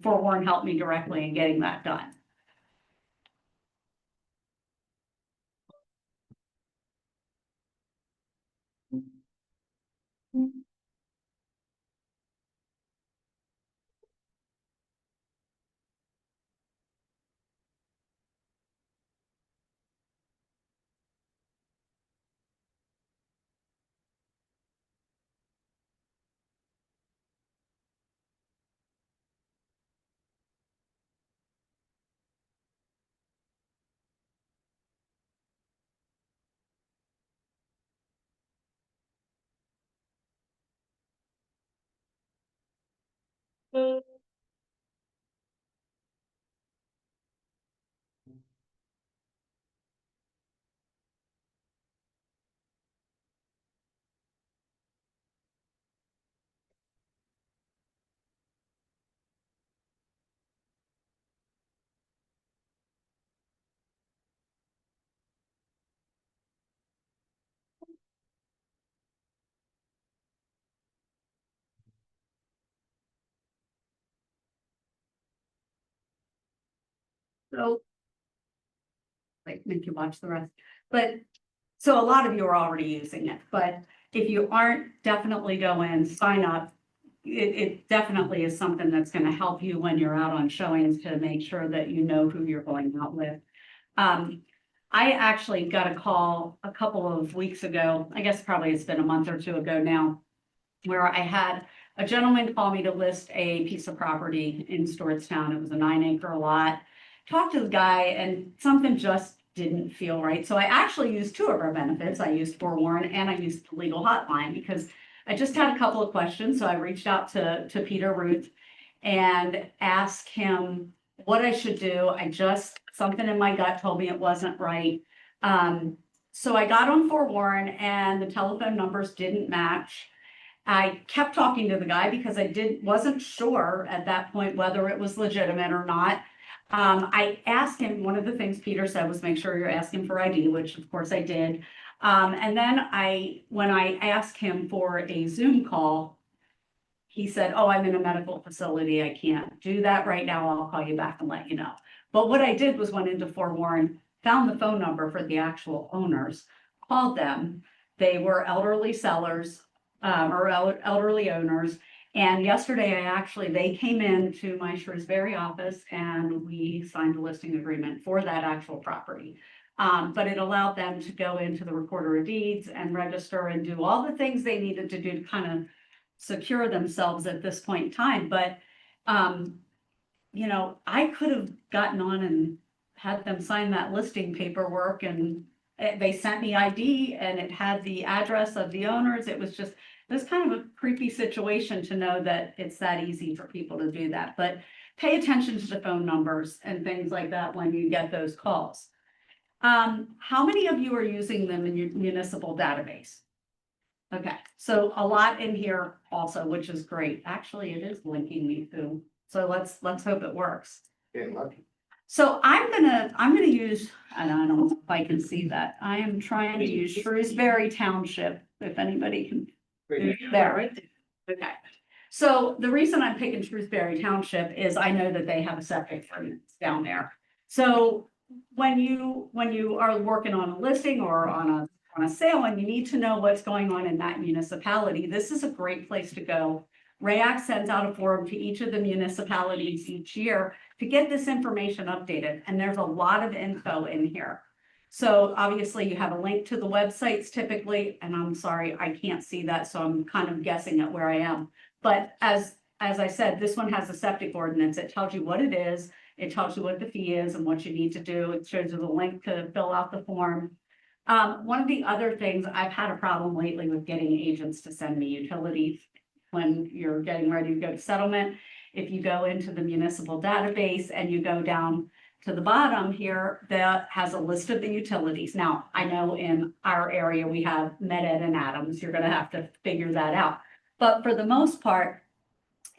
Forewarn helped me directly in getting that done. So, like, make you watch the rest, but, so a lot of you are already using it, but if you aren't, definitely go in, sign up. It definitely is something that's gonna help you when you're out on showings to make sure that you know who you're going out with. I actually got a call a couple of weeks ago, I guess probably it's been a month or two ago now, where I had a gentleman call me to list a piece of property in Stewartstown. It was a 9-acre lot. Talked to the guy and something just didn't feel right. So I actually used two of our benefits. I used Forewarn and I used the legal hotline because I just had a couple of questions. So I reached out to Peter Ruth and asked him what I should do. Something in my gut told me it wasn't right. So I got on Forewarn and the telephone numbers didn't match. I kept talking to the guy because I wasn't sure at that point whether it was legitimate or not. I asked him, one of the things Peter said was make sure you're asking for ID, which of course I did. And then when I asked him for a Zoom call, he said, oh, I'm in a medical facility. I can't do that right now. I'll call you back and let you know. But what I did was went into Forewarn, found the phone number for the actual owners, called them. They were elderly sellers or elderly owners. And yesterday, they came into my Shrewsbury office and we signed a listing agreement for that actual property. But it allowed them to go into the recorder of deeds and register and do all the things they needed to do to kind of secure themselves at this point in time. But you know, I could have gotten on and had them sign that listing paperwork and they sent me ID and it had the address of the owners. It was just, it was kind of a creepy situation to know that it's that easy for people to do that. But pay attention to the phone numbers and things like that when you get those calls. How many of you are using them in your municipal database? Okay, so a lot in here also, which is great. Actually, it is linking me to, so let's hope it works. Getting lucky. So I'm gonna use, and I don't know if I can see that. I am trying to use Shrewsbury Township, if anybody can. There, right there. Okay. So the reason I'm picking Shrewsbury Township is I know that they have a septic ordinance down there. So when you are working on a listing or on a sale and you need to know what's going on in that municipality, this is a great place to go. RAAC sends out a form to each of the municipalities each year to get this information updated, and there's a lot of info in here. So obviously you have a link to the websites typically, and I'm sorry, I can't see that, so I'm kind of guessing at where I am. But as I said, this one has a septic ordinance. It tells you what it is, it tells you what the fee is and what you need to do. It shows you the link to fill out the form. One of the other things, I've had a problem lately with getting agents to send me utilities when you're getting ready to go to settlement. If you go into the municipal database and you go down to the bottom here, that has a list of the utilities. Now, I know in our area, we have Med-Ed and Adams. You're gonna have to figure that out. But for the most part,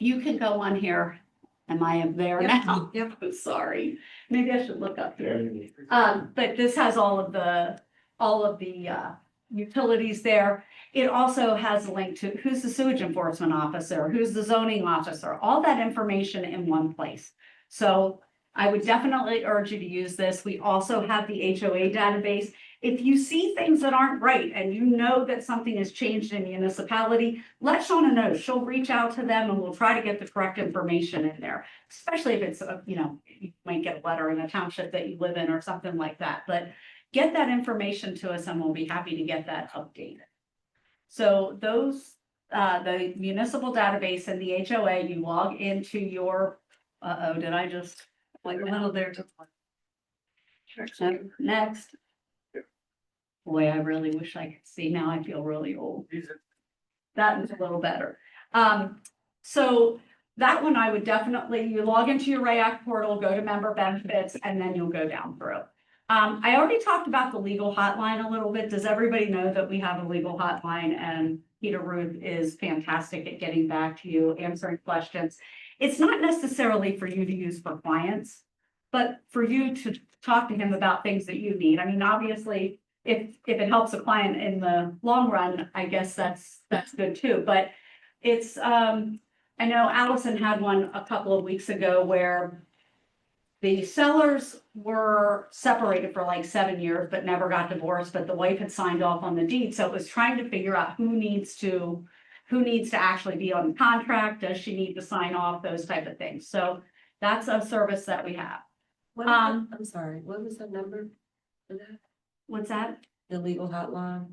you can go on here. Am I there now? Yep. Sorry, maybe I should look up here. But this has all of the utilities there. It also has a link to who's the sewage enforcement officer, who's the zoning officer, all that information in one place. So I would definitely urge you to use this. We also have the HOA database. If you see things that aren't right and you know that something has changed in municipality, let Shauna know. She'll reach out to them and we'll try to get the correct information in there, especially if it's, you know, you might get a letter in a township that you live in or something like that. But get that information to us and we'll be happy to get that updated. So those, the municipal database and the HOA, you log into your, did I just, like a little there to. Next. Boy, I really wish I could see. Now I feel really old. That was a little better. So that one I would definitely, you log into your RAAC portal, go to member benefits, and then you'll go down through. I already talked about the legal hotline a little bit. Does everybody know that we have a legal hotline and Peter Ruth is fantastic at getting back to you, answering questions. It's not necessarily for you to use for clients, but for you to talk to him about things that you need. I mean, obviously, if it helps a client in the long run, I guess that's good too. But it's, I know Allison had one a couple of weeks ago where the sellers were separated for like 7 years, but never got divorced, but the wife had signed off on the deed. So it was trying to figure out who needs to actually be on the contract. Does she need to sign off? Those type of things. So that's a service that we have. I'm sorry, what was the number for that? What's that? The legal hotline?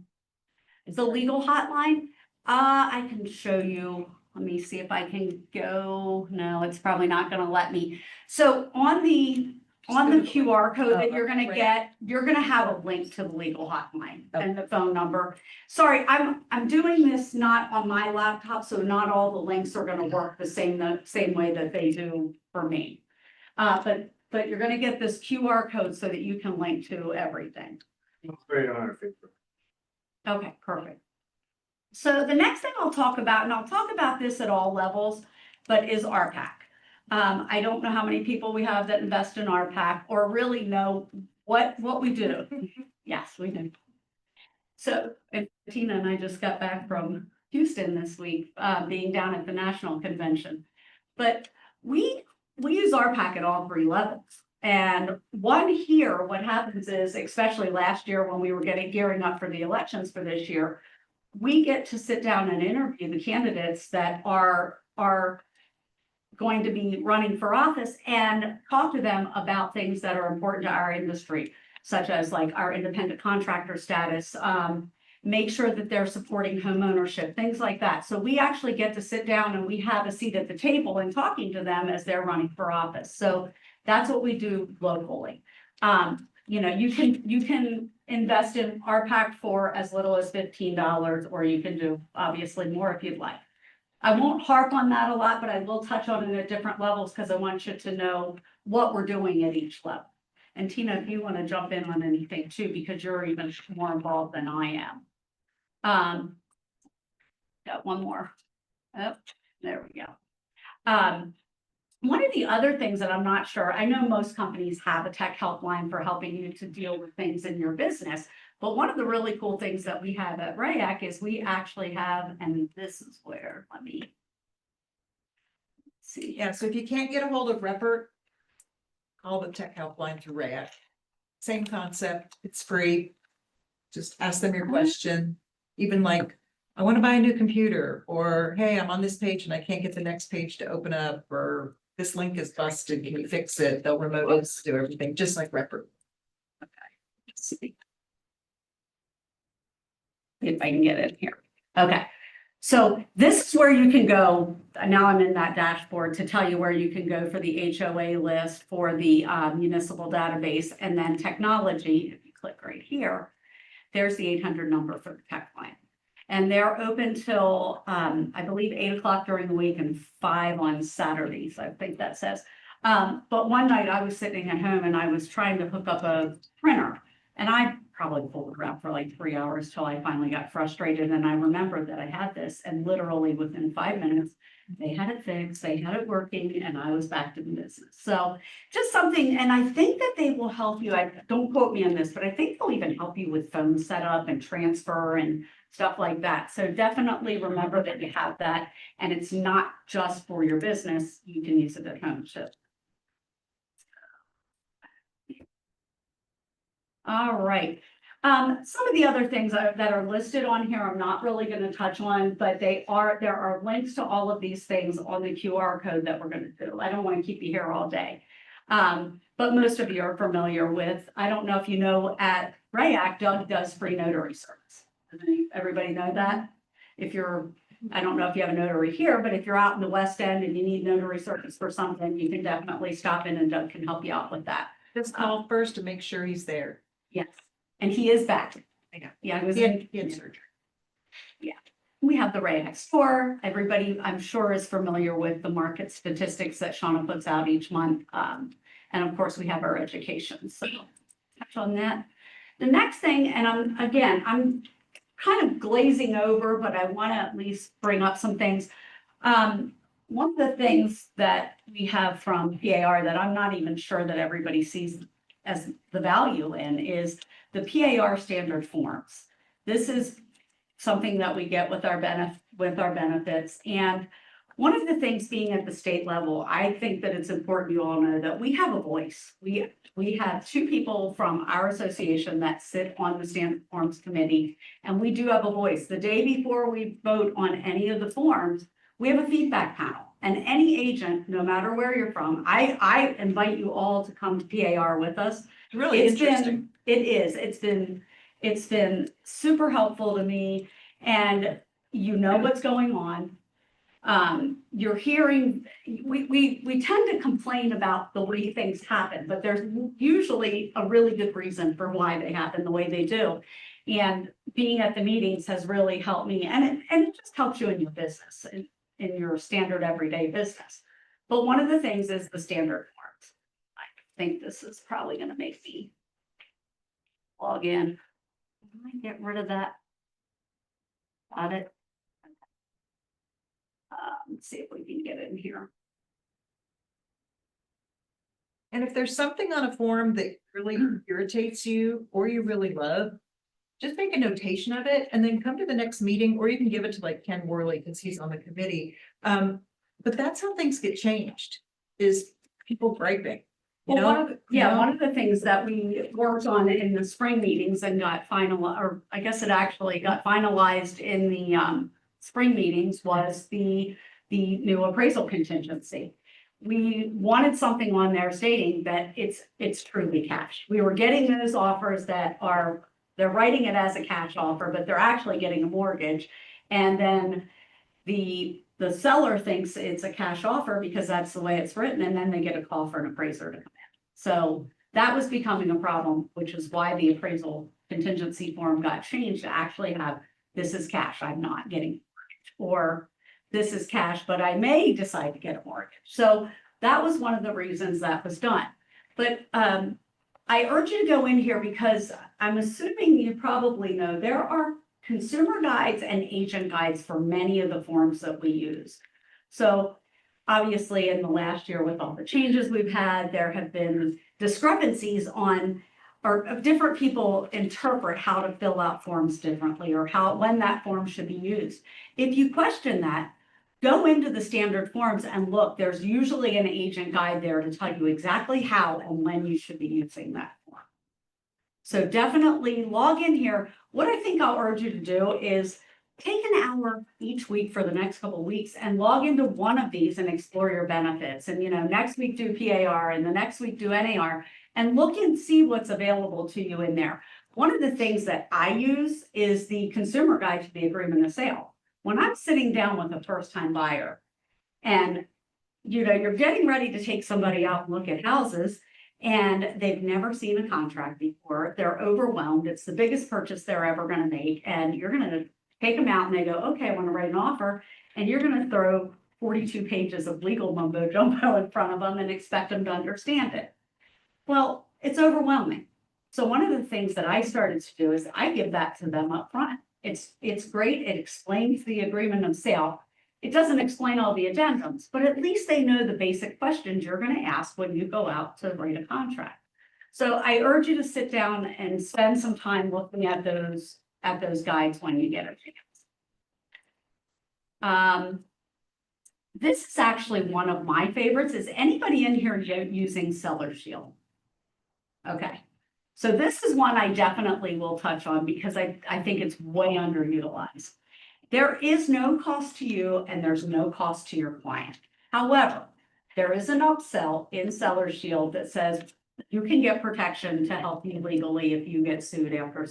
The legal hotline? I can show you. Let me see if I can go. No, it's probably not gonna let me. So on the QR code that you're gonna get, you're gonna have a link to the legal hotline and the phone number. Sorry, I'm doing this not on my laptop, so not all the links are gonna work the same way that they do for me. But you're gonna get this QR code so that you can link to everything. Okay, perfect. So the next thing I'll talk about, and I'll talk about this at all levels, but is RPAC. I don't know how many people we have that invest in RPAC or really know what we do. Yes, we do. So, and Tina and I just got back from Houston this week, being down at the national convention. But we use RPAC at all 3 levels. And one here, what happens is, especially last year when we were gearing up for the elections for this year, we get to sit down and interview the candidates that are going to be running for office and talk to them about things that are important to our industry, such as like our independent contractor status, make sure that they're supporting home ownership, things like that. So we actually get to sit down and we have a seat at the table and talking to them as they're running for office. So that's what we do locally. You know, you can invest in RPAC for as little as $15, or you can do obviously more if you'd like. I won't harp on that a lot, but I will touch on it at different levels because I want you to know what we're doing at each level. And Tina, if you want to jump in on anything too, because you're even more involved than I am. Got one more. Oh, there we go. One of the other things that I'm not sure, I know most companies have a tech helpline for helping you to deal with things in your business. But one of the really cool things that we have at RAYAC is we actually have, and this is where, let me see. Yeah, so if you can't get a hold of Repert, call the tech helpline through RAYAC. Same concept, it's free. Just ask them your question. Even like, I want to buy a new computer, or hey, I'm on this page and I can't get the next page to open up, or this link is busted, can you fix it? They'll remote us, do everything, just like Repert. Okay, let's see. If I can get it here. Okay. So this is where you can go. Now I'm in that dashboard to tell you where you can go for the HOA list, for the municipal database, and then technology. If you click right here, there's the 800 number for the tech line. And they're open till, I believe, 8 o'clock during the week and 5 on Saturdays, I think that says. But one night I was sitting at home and I was trying to hook up a printer. And I probably fooled around for like 3 hours till I finally got frustrated. And I remembered that I had this, and literally within 5 minutes, they had it fixed, they had it working, and I was back to the business. So just something, and I think that they will help you. Don't quote me on this, but I think they'll even help you with phone setup and transfer and stuff like that. So definitely remember that you have that, and it's not just for your business. You can use it at home too. All right. Some of the other things that are listed on here, I'm not really going to touch on, but there are links to all of these things on the QR code that we're going to do. I don't want to keep you here all day. But most of you are familiar with, I don't know if you know, at RAYAC, Doug does free notary service. Does everybody know that? If you're, I don't know if you have a notary here, but if you're out in the West End and you need notary service for something, you can definitely stop in and Doug can help you out with that. Just call first to make sure he's there. Yes, and he is back. I know. Yeah, he was He in had surgery. Yeah, we have the RAYAC store. Everybody, I'm sure, is familiar with the market statistics that Shauna puts out each month. And of course, we have our education. So touch on that. The next thing, and I'm kind of glazing over, but I want to at least bring up some things. One of the things that we have from PAR that I'm not even sure that everybody sees as the value in is the PAR standard forms. This is something that we get with our benefits. And one of the things being at the state level, I think that it's important you all know that we have a voice. We have 2 people from our association that sit on the standard forms committee, and we do have a voice. The day before we vote on any of the forms, we have a feedback panel. And any agent, no matter where you're from, I invite you all to come to PAR with us. Really interesting. It's been super helpful to me, and you know what's going on. You're hearing, we tend to complain about the way things happen, but there's usually a really good reason for why they happen the way they do. And being at the meetings has really helped me, and it just helps you in your business. In your standard everyday business. But one of the things is the standard forms. I think this is probably going to make me log in. Let me get rid of that. Got it. Let's see if we can get in here. And if there's something on a form that really irritates you or you really love, just make a notation of it and then come to the next meeting, or you can give it to like Ken Worley because he's on the committee. But that's how things get changed, is people griping. Well, one of the things that we worked on in the spring meetings and got final, or I guess it actually got finalized in the spring meetings, was the new appraisal contingency. We wanted something on there stating that it's truly cash. We were getting those offers that they're writing it as a cash offer, but they're actually getting a mortgage. And then the seller thinks it's a cash offer because that's the way it's written, and then they get a call for an appraiser to come in. So that was becoming a problem, which is why the appraisal contingency form got changed to actually have, this is cash, I'm not getting a mortgage, or this is cash, but I may decide to get a mortgage. So that was one of the reasons that was done. But I urge you to go in here because I'm assuming you probably know there are consumer guides and agent guides for many of the forms that we use. So obviously in the last year with all the changes we've had, there have been discrepancies on, or different people interpret how to fill out forms differently, or when that form should be used. If you question that, go into the standard forms and look, there's usually an agent guide there to tell you exactly how and when you should be using that form. So definitely log in here. What I think I'll urge you to do is take an hour each week for the next couple of weeks and log into one of these and explore your benefits. And, next week do PAR and the next week do NAR, and look and see what's available to you in there. One of the things that I use is the consumer guide to the agreement of sale. When I'm sitting down with a first-time buyer and, you're getting ready to take somebody out and look at houses, and they've never seen a contract before, they're overwhelmed, it's the biggest purchase they're ever going to make, and you're going to take them out and they go, okay, I want to write an offer, and you're going to throw 42 pages of legal mumbo jumbo in front of them and expect them to understand it. Well, it's overwhelming. So one of the things that I started to do is I give that to them up front. It's great. It explains the agreement of sale. It doesn't explain all the addendums, but at least they know the basic questions you're going to ask when you go out to write a contract. So I urge you to sit down and spend some time looking at those guides when you get a chance. This is actually one of my favorites. Is anybody in here using Seller Shield? Okay. So this is one I definitely will touch on because I think it's way underutilized. There is no cost to you and there's no cost to your client. However, there is an upsell in Seller Shield that says you can get protection to help you legally if you get sued after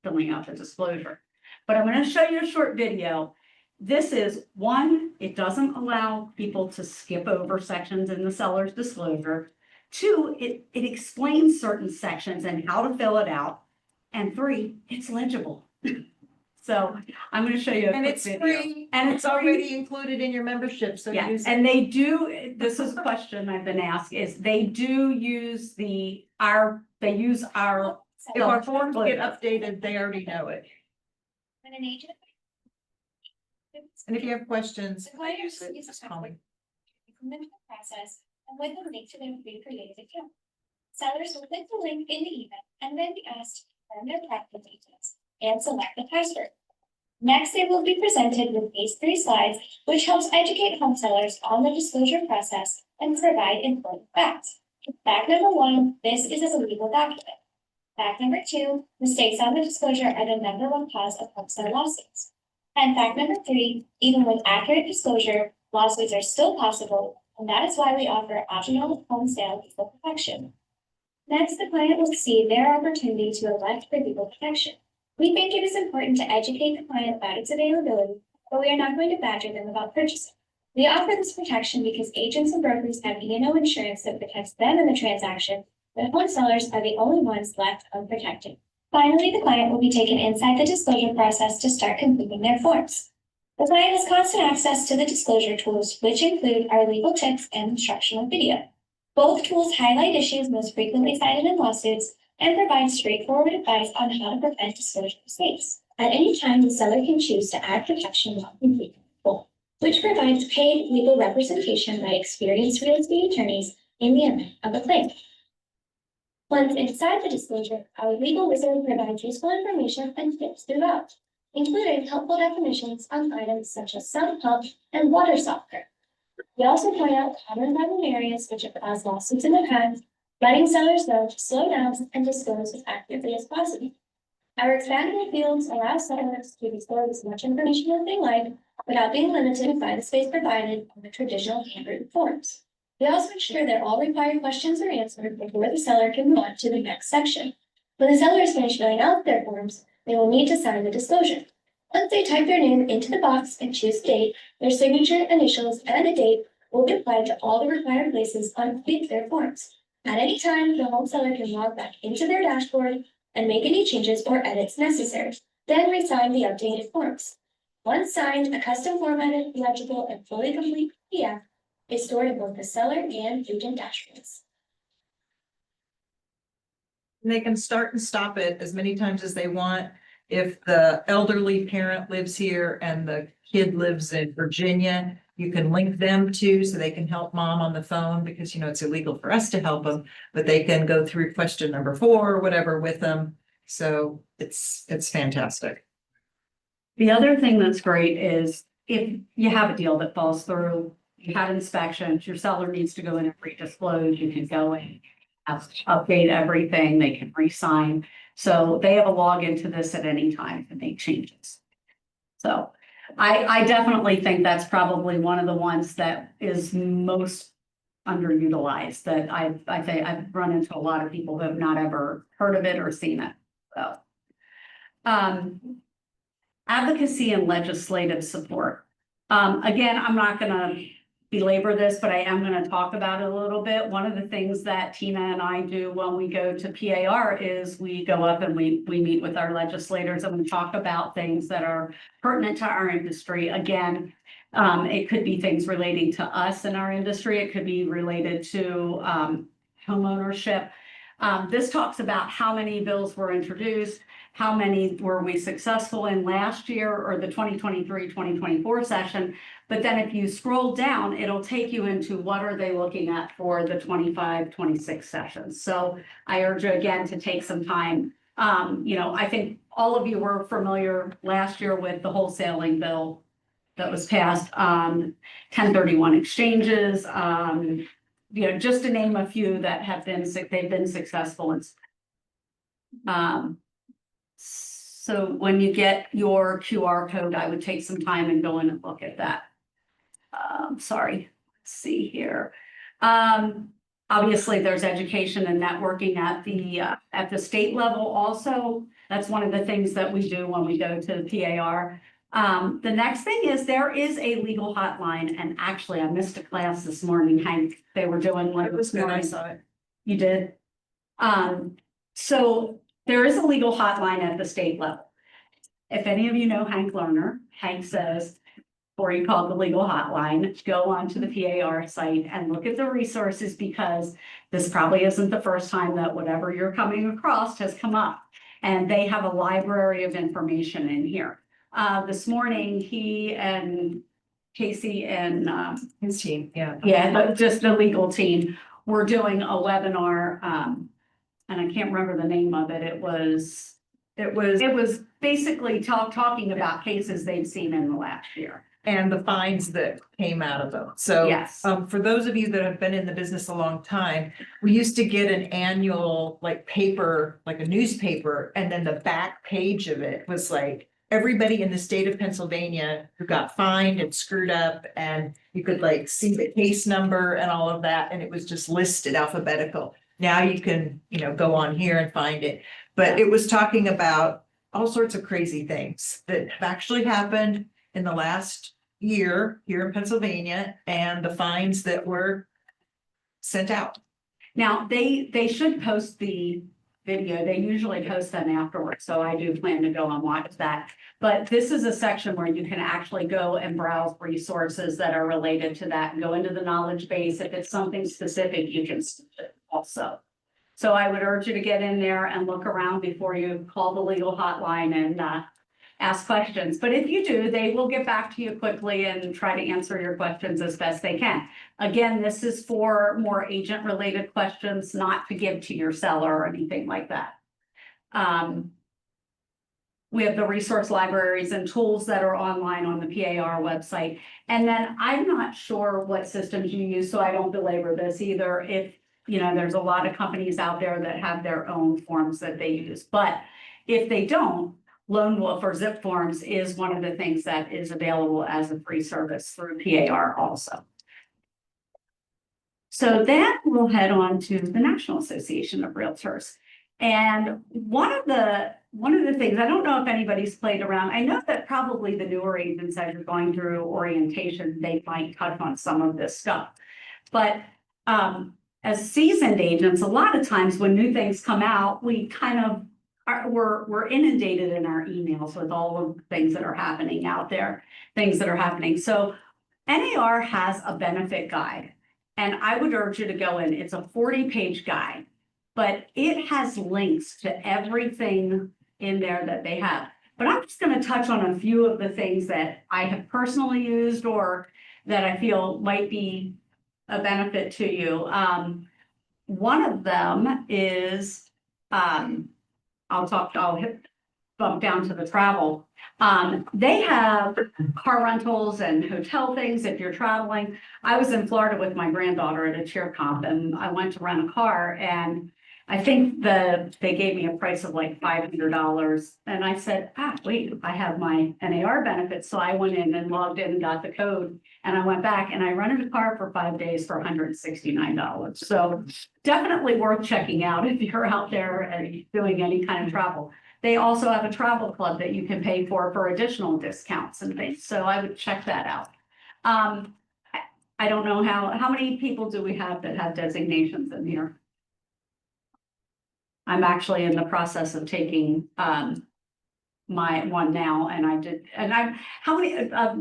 filling out the disclosure. But I'm going to show you a short video. This is one, it doesn't allow people to skip over sections in the seller's disclosure. Two, it explains certain sections and how to fill it out. And three, it's legible. So I'm going to show you a And quick it's video. free, and it's already included in your membership, so Yeah, use it. and they do, this is a question I've been asked, is they do use our. If our forms get updated, they already know it. When an agent. And if you have questions, The client use it, receives a just call me. commitment process and with a link to their pre-created account. Sellers will click the link in the email and then be asked to confirm their product details and select the password. Next, they will be presented with these 3 slides, which helps educate home sellers on the disclosure process and provide important facts. Fact number 1, this is a legal document. Fact number 2, mistakes on the disclosure are the #1 cause of home sale lawsuits. And fact number 3, even with accurate disclosure, lawsuits are still possible, and that is why we offer optional home sale legal protection. Next, the client will see their opportunity to elect for legal protection. We think it is important to educate the client about its availability, but we are not going to badger them about purchasing. We offer this protection because agents and brokers have E&O insurance that protects them in the transaction, but home sellers are the only ones left unprotected. Finally, the client will be taken inside the disclosure process to start completing their forms. The client has constant access to the disclosure tools, which include our legal tips and instructional video. Both tools highlight issues most frequently cited in lawsuits and provide straightforward advice on how to prevent disclosure mistakes. At any time, the seller can choose to add protection while completing the form, which provides paid legal representation by experienced real estate attorneys in the event of a claim. Once inside the disclosure, our legal wizard provides useful information and tips throughout, including helpful definitions on items such as sump pump and water softener. We also point out common problem areas which have caused lawsuits in the past, letting sellers know to slow down and disclose as accurately as possible. Our expandable fields allow sellers to disclose as much information as they like without being limited by the space provided on the traditional handwritten forms. We also ensure that all required questions are answered before the seller can move on to the next section. When the sellers finish filling out their forms, they will need to sign the disclosure. Once they type their name into the box and choose a date, their signature, initials, and a date will be applied to all the required places on each of their forms. At any time, the home seller can log back into their dashboard and make any changes or edits necessary, then re-sign the updated forms. Once signed, a custom formatted, legible, and fully complete PDF is stored in both the seller and agent dashboards. They can start and stop it as many times as they want. If the elderly parent lives here and the kid lives in Virginia, you can link them too, so they can help mom on the phone, because you know it's illegal for us to help them, but they can go through question number 4 or whatever with them. So it's fantastic. The other thing that's great is if you have a deal that falls through, you had inspections, your seller needs to go in and re-disclose, you can go in, update everything, they can re-sign. So they have a login to this at any time to make changes. So I definitely think that's probably one of the ones that is most underutilized, that I think I've run into a lot of people who have not ever heard of it or seen it, so. Advocacy and legislative support. Again, I'm not gonna belabor this, but I am gonna talk about it a little bit. One of the things that Tina and I do when we go to PAR is we go up and we meet with our legislators and we talk about things that are pertinent to our industry. Again, it could be things relating to us and our industry. It could be related to home ownership. This talks about how many bills were introduced, how many were we successful in last year or the 2023-2024 session. But then if you scroll down, it'll take you into what are they looking at for the 25-26 sessions. So I urge you again to take some time. I think all of you were familiar last year with the wholesaling bill that was passed, 1031 exchanges, just to name a few that have been, they've been successful. So when you get your QR code, I would take some time and go in and look at that. Sorry, let's see here. Obviously, there's education and networking at the state level also. That's one of the things that we do when we go to the PAR. The next thing is there is a legal hotline, and actually I missed a class this morning, Hank. They were doing one. It was good, I saw it. You did? So there is a legal hotline at the state level. If any of you know Hank Lerner, Hank says, or you call the legal hotline, go onto the PAR site and look at the resources, because this probably isn't the first time that whatever you're coming across has come up. And they have a library of information in here. This morning, he and Casey and His team, yeah. but just the legal team were doing a webinar, and I can't remember the name of it. It was basically talking about cases they'd seen in the last year. And the fines that came out of them. So Yes. For those of you that have been in the business a long time, we used to get an annual paper, like a newspaper, and then the back page of it was like everybody in the state of Pennsylvania who got fined and screwed up, and you could see the case number and all of that, and it was just listed alphabetical. Now you can, go on here and find it, but it was talking about all sorts of crazy things that have actually happened in the last year here in Pennsylvania, and the fines that were sent out. Now, they should post the video. They usually post them afterwards, so I do plan to go and watch that. But this is a section where you can actually go and browse resources that are related to that and go into the knowledge base. If it's something specific, you can also. So I would urge you to get in there and look around before you call the legal hotline and ask questions. But if you do, they will get back to you quickly and try to answer your questions as best they can. Again, this is for more agent-related questions, not to give to your seller or anything like that. We have the resource libraries and tools that are online on the PAR website. And then I'm not sure what systems you use, so I don't belabor this either. If, there's a lot of companies out there that have their own forms that they use. But if they don't, Lone Wolf or Zip Forms is one of the things that is available as a free service through PAR also. So then we'll head on to the National Association of Realtors. And one of the things, I don't know if anybody's played around, I know that probably the newer agents as you're going through orientation, they might touch on some of this stuff. But as seasoned agents, a lot of times when new things come out, we kind of we're inundated in our emails with all of the things that are happening out there, things that are happening. So NAR has a benefit guide, and I would urge you to go in. It's a 40-page guide, but it has links to everything in there that they have. But I'm just going to touch on a few of the things that I have personally used or that I feel might be a benefit to you. One of them is, I'll bump down to the travel. They have car rentals and hotel things if you're traveling. I was in Florida with my granddaughter at a cheer comp, and I went to rent a car, and I think they gave me a price of like $500. And I said, wait, I have my NAR benefits. So I went in and logged in and got the code, and I went back and I rented a car for 5 days for $169. So definitely worth checking out if you're out there and doing any kind of travel. They also have a travel club that you can pay for additional discounts and things. So I would check that out. I don't know how many people do we have that have designations in here? I'm actually in the process of taking my one now, and I'm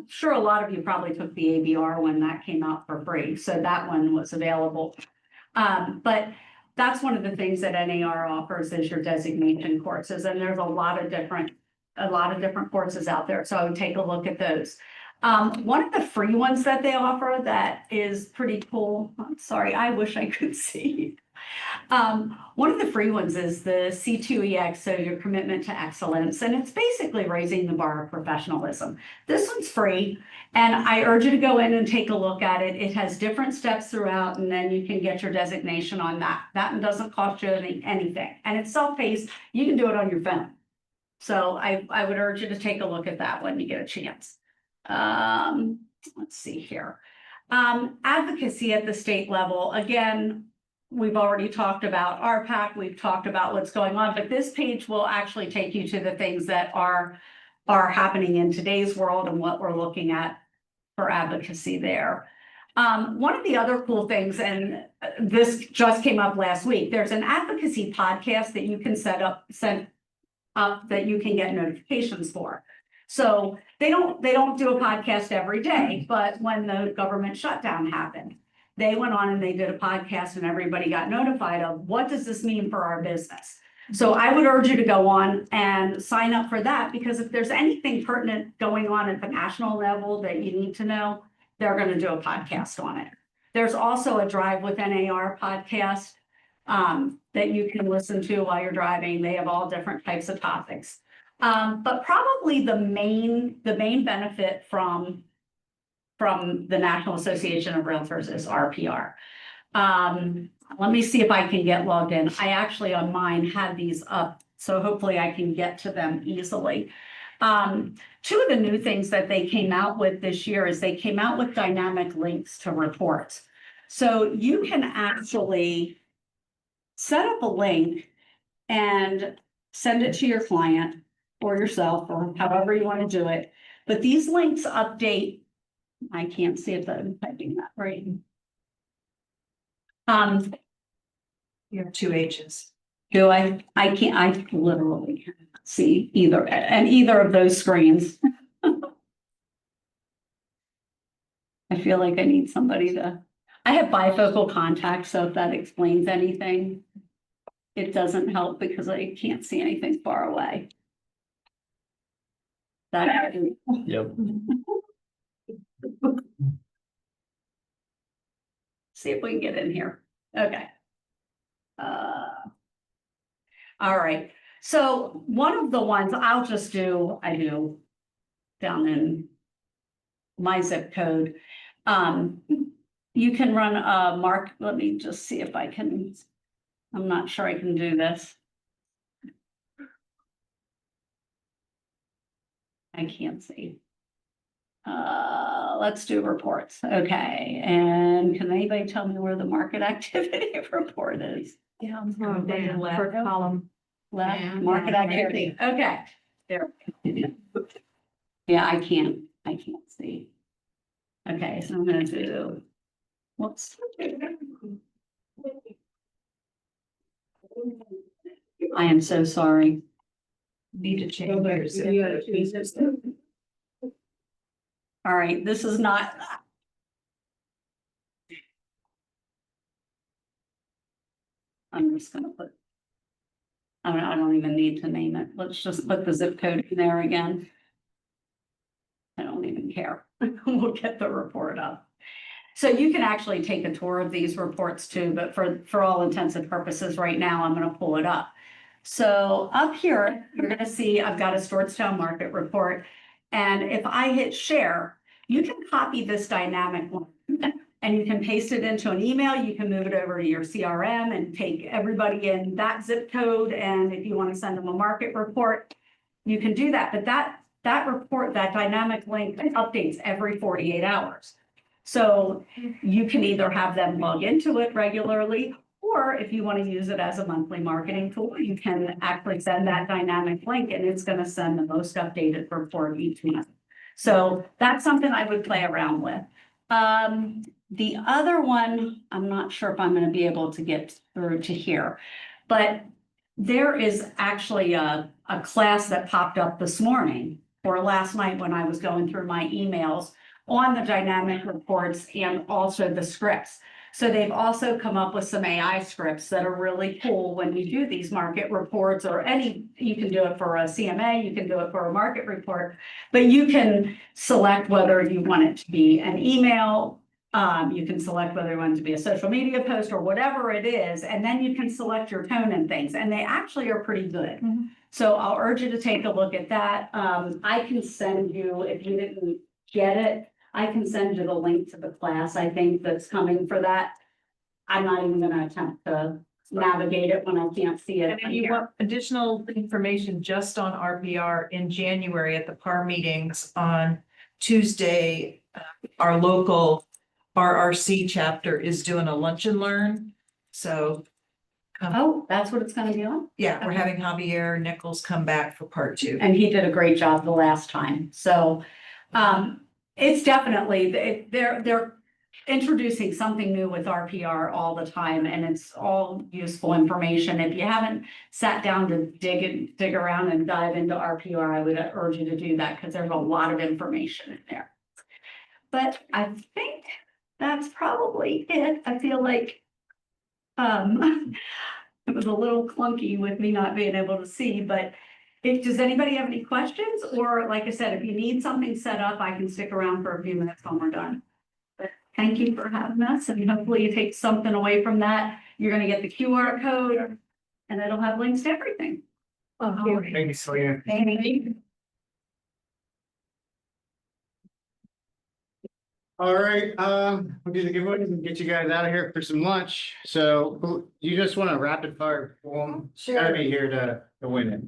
sure a lot of you probably took the ABR when that came out for free, so that one was available. But that's one of the things that NAR offers is your designation courses, and there's a lot of different courses out there, so I would take a look at those. One of the free ones that they offer that is pretty cool. I'm sorry, I wish I could see. One of the free ones is the C2EX, so your commitment to excellence, and it's basically raising the bar of professionalism. This one's free, and I urge you to go in and take a look at it. It has different steps throughout, and then you can get your designation on that. That doesn't cost you anything, and it's self-paced. You can do it on your phone. So I would urge you to take a look at that when you get a chance. Let's see here. Advocacy at the state level, again, we've already talked about RPAC, we've talked about what's going on, but this page will actually take you to the things that are happening in today's world and what we're looking at for advocacy there. One of the other cool things, and this just came up last week, there's an advocacy podcast that you can set up that you can get notifications for. So they don't do a podcast every day, but when the government shutdown happened, they went on and they did a podcast and everybody got notified of what does this mean for our business. So I would urge you to go on and sign up for that, because if there's anything pertinent going on at the national level that you need to know, they're going to do a podcast on it. There's also a Drive with NAR podcast that you can listen to while you're driving. They have all different types of topics. But probably the main benefit from the National Association of Realtors is RPR. Let me see if I can get logged in. I actually on mine had these up, so hopefully I can get to them easily. Two of the new things that they came out with this year is they came out with dynamic links to reports. So you can actually set up a link and send it to your client or yourself or however you want to do it. But these links update. I can't see if I'm typing that right. You have 2 H's. Do I can't, I literally can't see either of those screens. I feel like I need somebody to, I have bifocal contacts, so if that explains anything, it doesn't help because I can't see anything far away. Yep. See if we can get in here. Okay. All right. So one of the ones I do down in my zip code. You can run a mark. Let me just see if I can. I'm not sure I can do this. I can't see. Let's do reports. Okay. And can anybody tell me where the market activity report is? Yeah. First column. Left. Market activity, okay, there. Yeah, I can't see. Okay, so I'm gonna do, whoops. I am so sorry. Need to change yours. All right, this is not. I'm just gonna put. I don't even need to name it. Let's just put the zip code in there again. I don't even care. We'll get the report up. So you can actually take a tour of these reports too, but for all intents and purposes, right now, I'm gonna pull it up. So up here, you're gonna see I've got a Stewartstown market report. And if I hit share, you can copy this dynamic one and you can paste it into an email. You can move it over to your CRM and take everybody in that zip code. And if you want to send them a market report, you can do that. But that report, that dynamic link updates every 48 hours. So you can either have them log into it regularly, or if you want to use it as a monthly marketing tool, you can actually send that dynamic link and it's going to send the most updated report each month. So that's something I would play around with. The other one, I'm not sure if I'm going to be able to get through to here, but there is actually a class that popped up this morning or last night when I was going through my emails on the dynamic reports and also the scripts. So they've also come up with some AI scripts that are really cool when you do these market reports or you can do it for a CMA, you can do it for a market report, but you can select whether you want it to be an email. You can select whether you want it to be a social media post or whatever it is, and then you can select your tone and things, and they actually are pretty good. So I'll urge you to take a look at that. I can send you, if you didn't get it, I can send you the link to the class, I think that's coming for that. I'm not even gonna attempt to navigate it when I can't see it. And if you want additional information just on RPR in January at the PAR meetings on Tuesday, our local RRC chapter is doing a lunch and learn. So. Oh, that's what it's gonna be on? Yeah, we're having Javier Nichols come back for part 2. And he did a great job the last time, so, it's definitely, they're introducing something new with RPR all the time, and it's all useful information. If you haven't sat down to dig around and dive into RPR, I would urge you to do that, because there's a lot of information in there. But I think that's probably it. I feel like, it was a little clunky with me not being able to see, but does anybody have any questions? Or like I said, if you need something set up, I can stick around for a few minutes when we're done. But thank you for having us, and hopefully you take something away from that. You're gonna get the QR code and it'll have links to everything. Thank you, Selena. Thank you. All right, we'll do the giveaways and get you guys out of here for some lunch. So you just want a rapid fire form? Sure. Gotta be here to win it.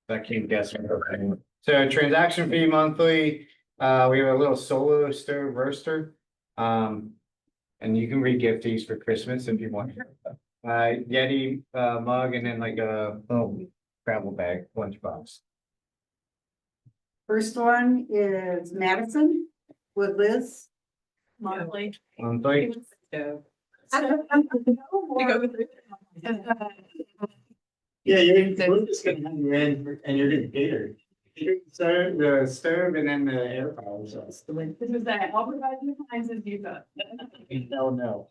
That keep guessing. Okay. So transaction fee monthly, we have a little solo stove roaster. And you can re-gift these for Christmas if you want. Yeti mug and then like a little travel bag, lunchbox. First one is Madison with Liz. Monthly. Monthly. Yeah, we're just gonna have you in and you're gonna cater. So the stove and then the air fryer. So it's the way. This is that, I'll provide you times as you thought. No.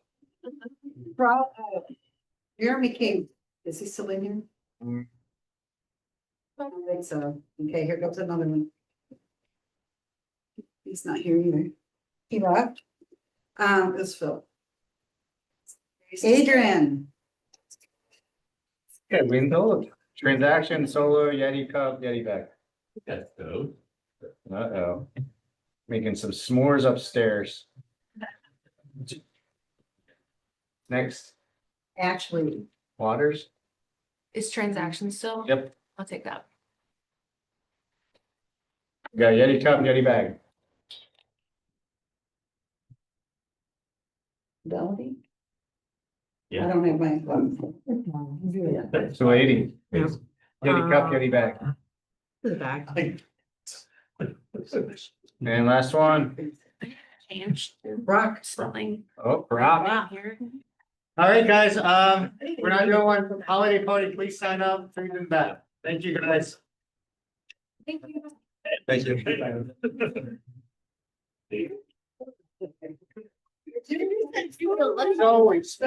Jeremy King, is he still in here? Mm. I don't think so. Okay, here goes another one. He's not here either. He left. It's Phil. Adrian. Okay, window, transaction, solo, Yeti cup, Yeti bag. That's dope. Uh-oh. Making some s'mores upstairs. Next, Actually, Waters. Is transaction still? Yep. I'll take that. Got Yeti cup, Yeti bag. Fidelity. Yeah. I don't have my gloves. So 80. Kitty cup, kitty bag. To the back. And last one. Changed. Brock. Spelling. Oh, crap. Here. All right, guys, we're not doing one holiday party. Please sign up, bring them back. Thank you, guys. Thank you. Thank you. So, it's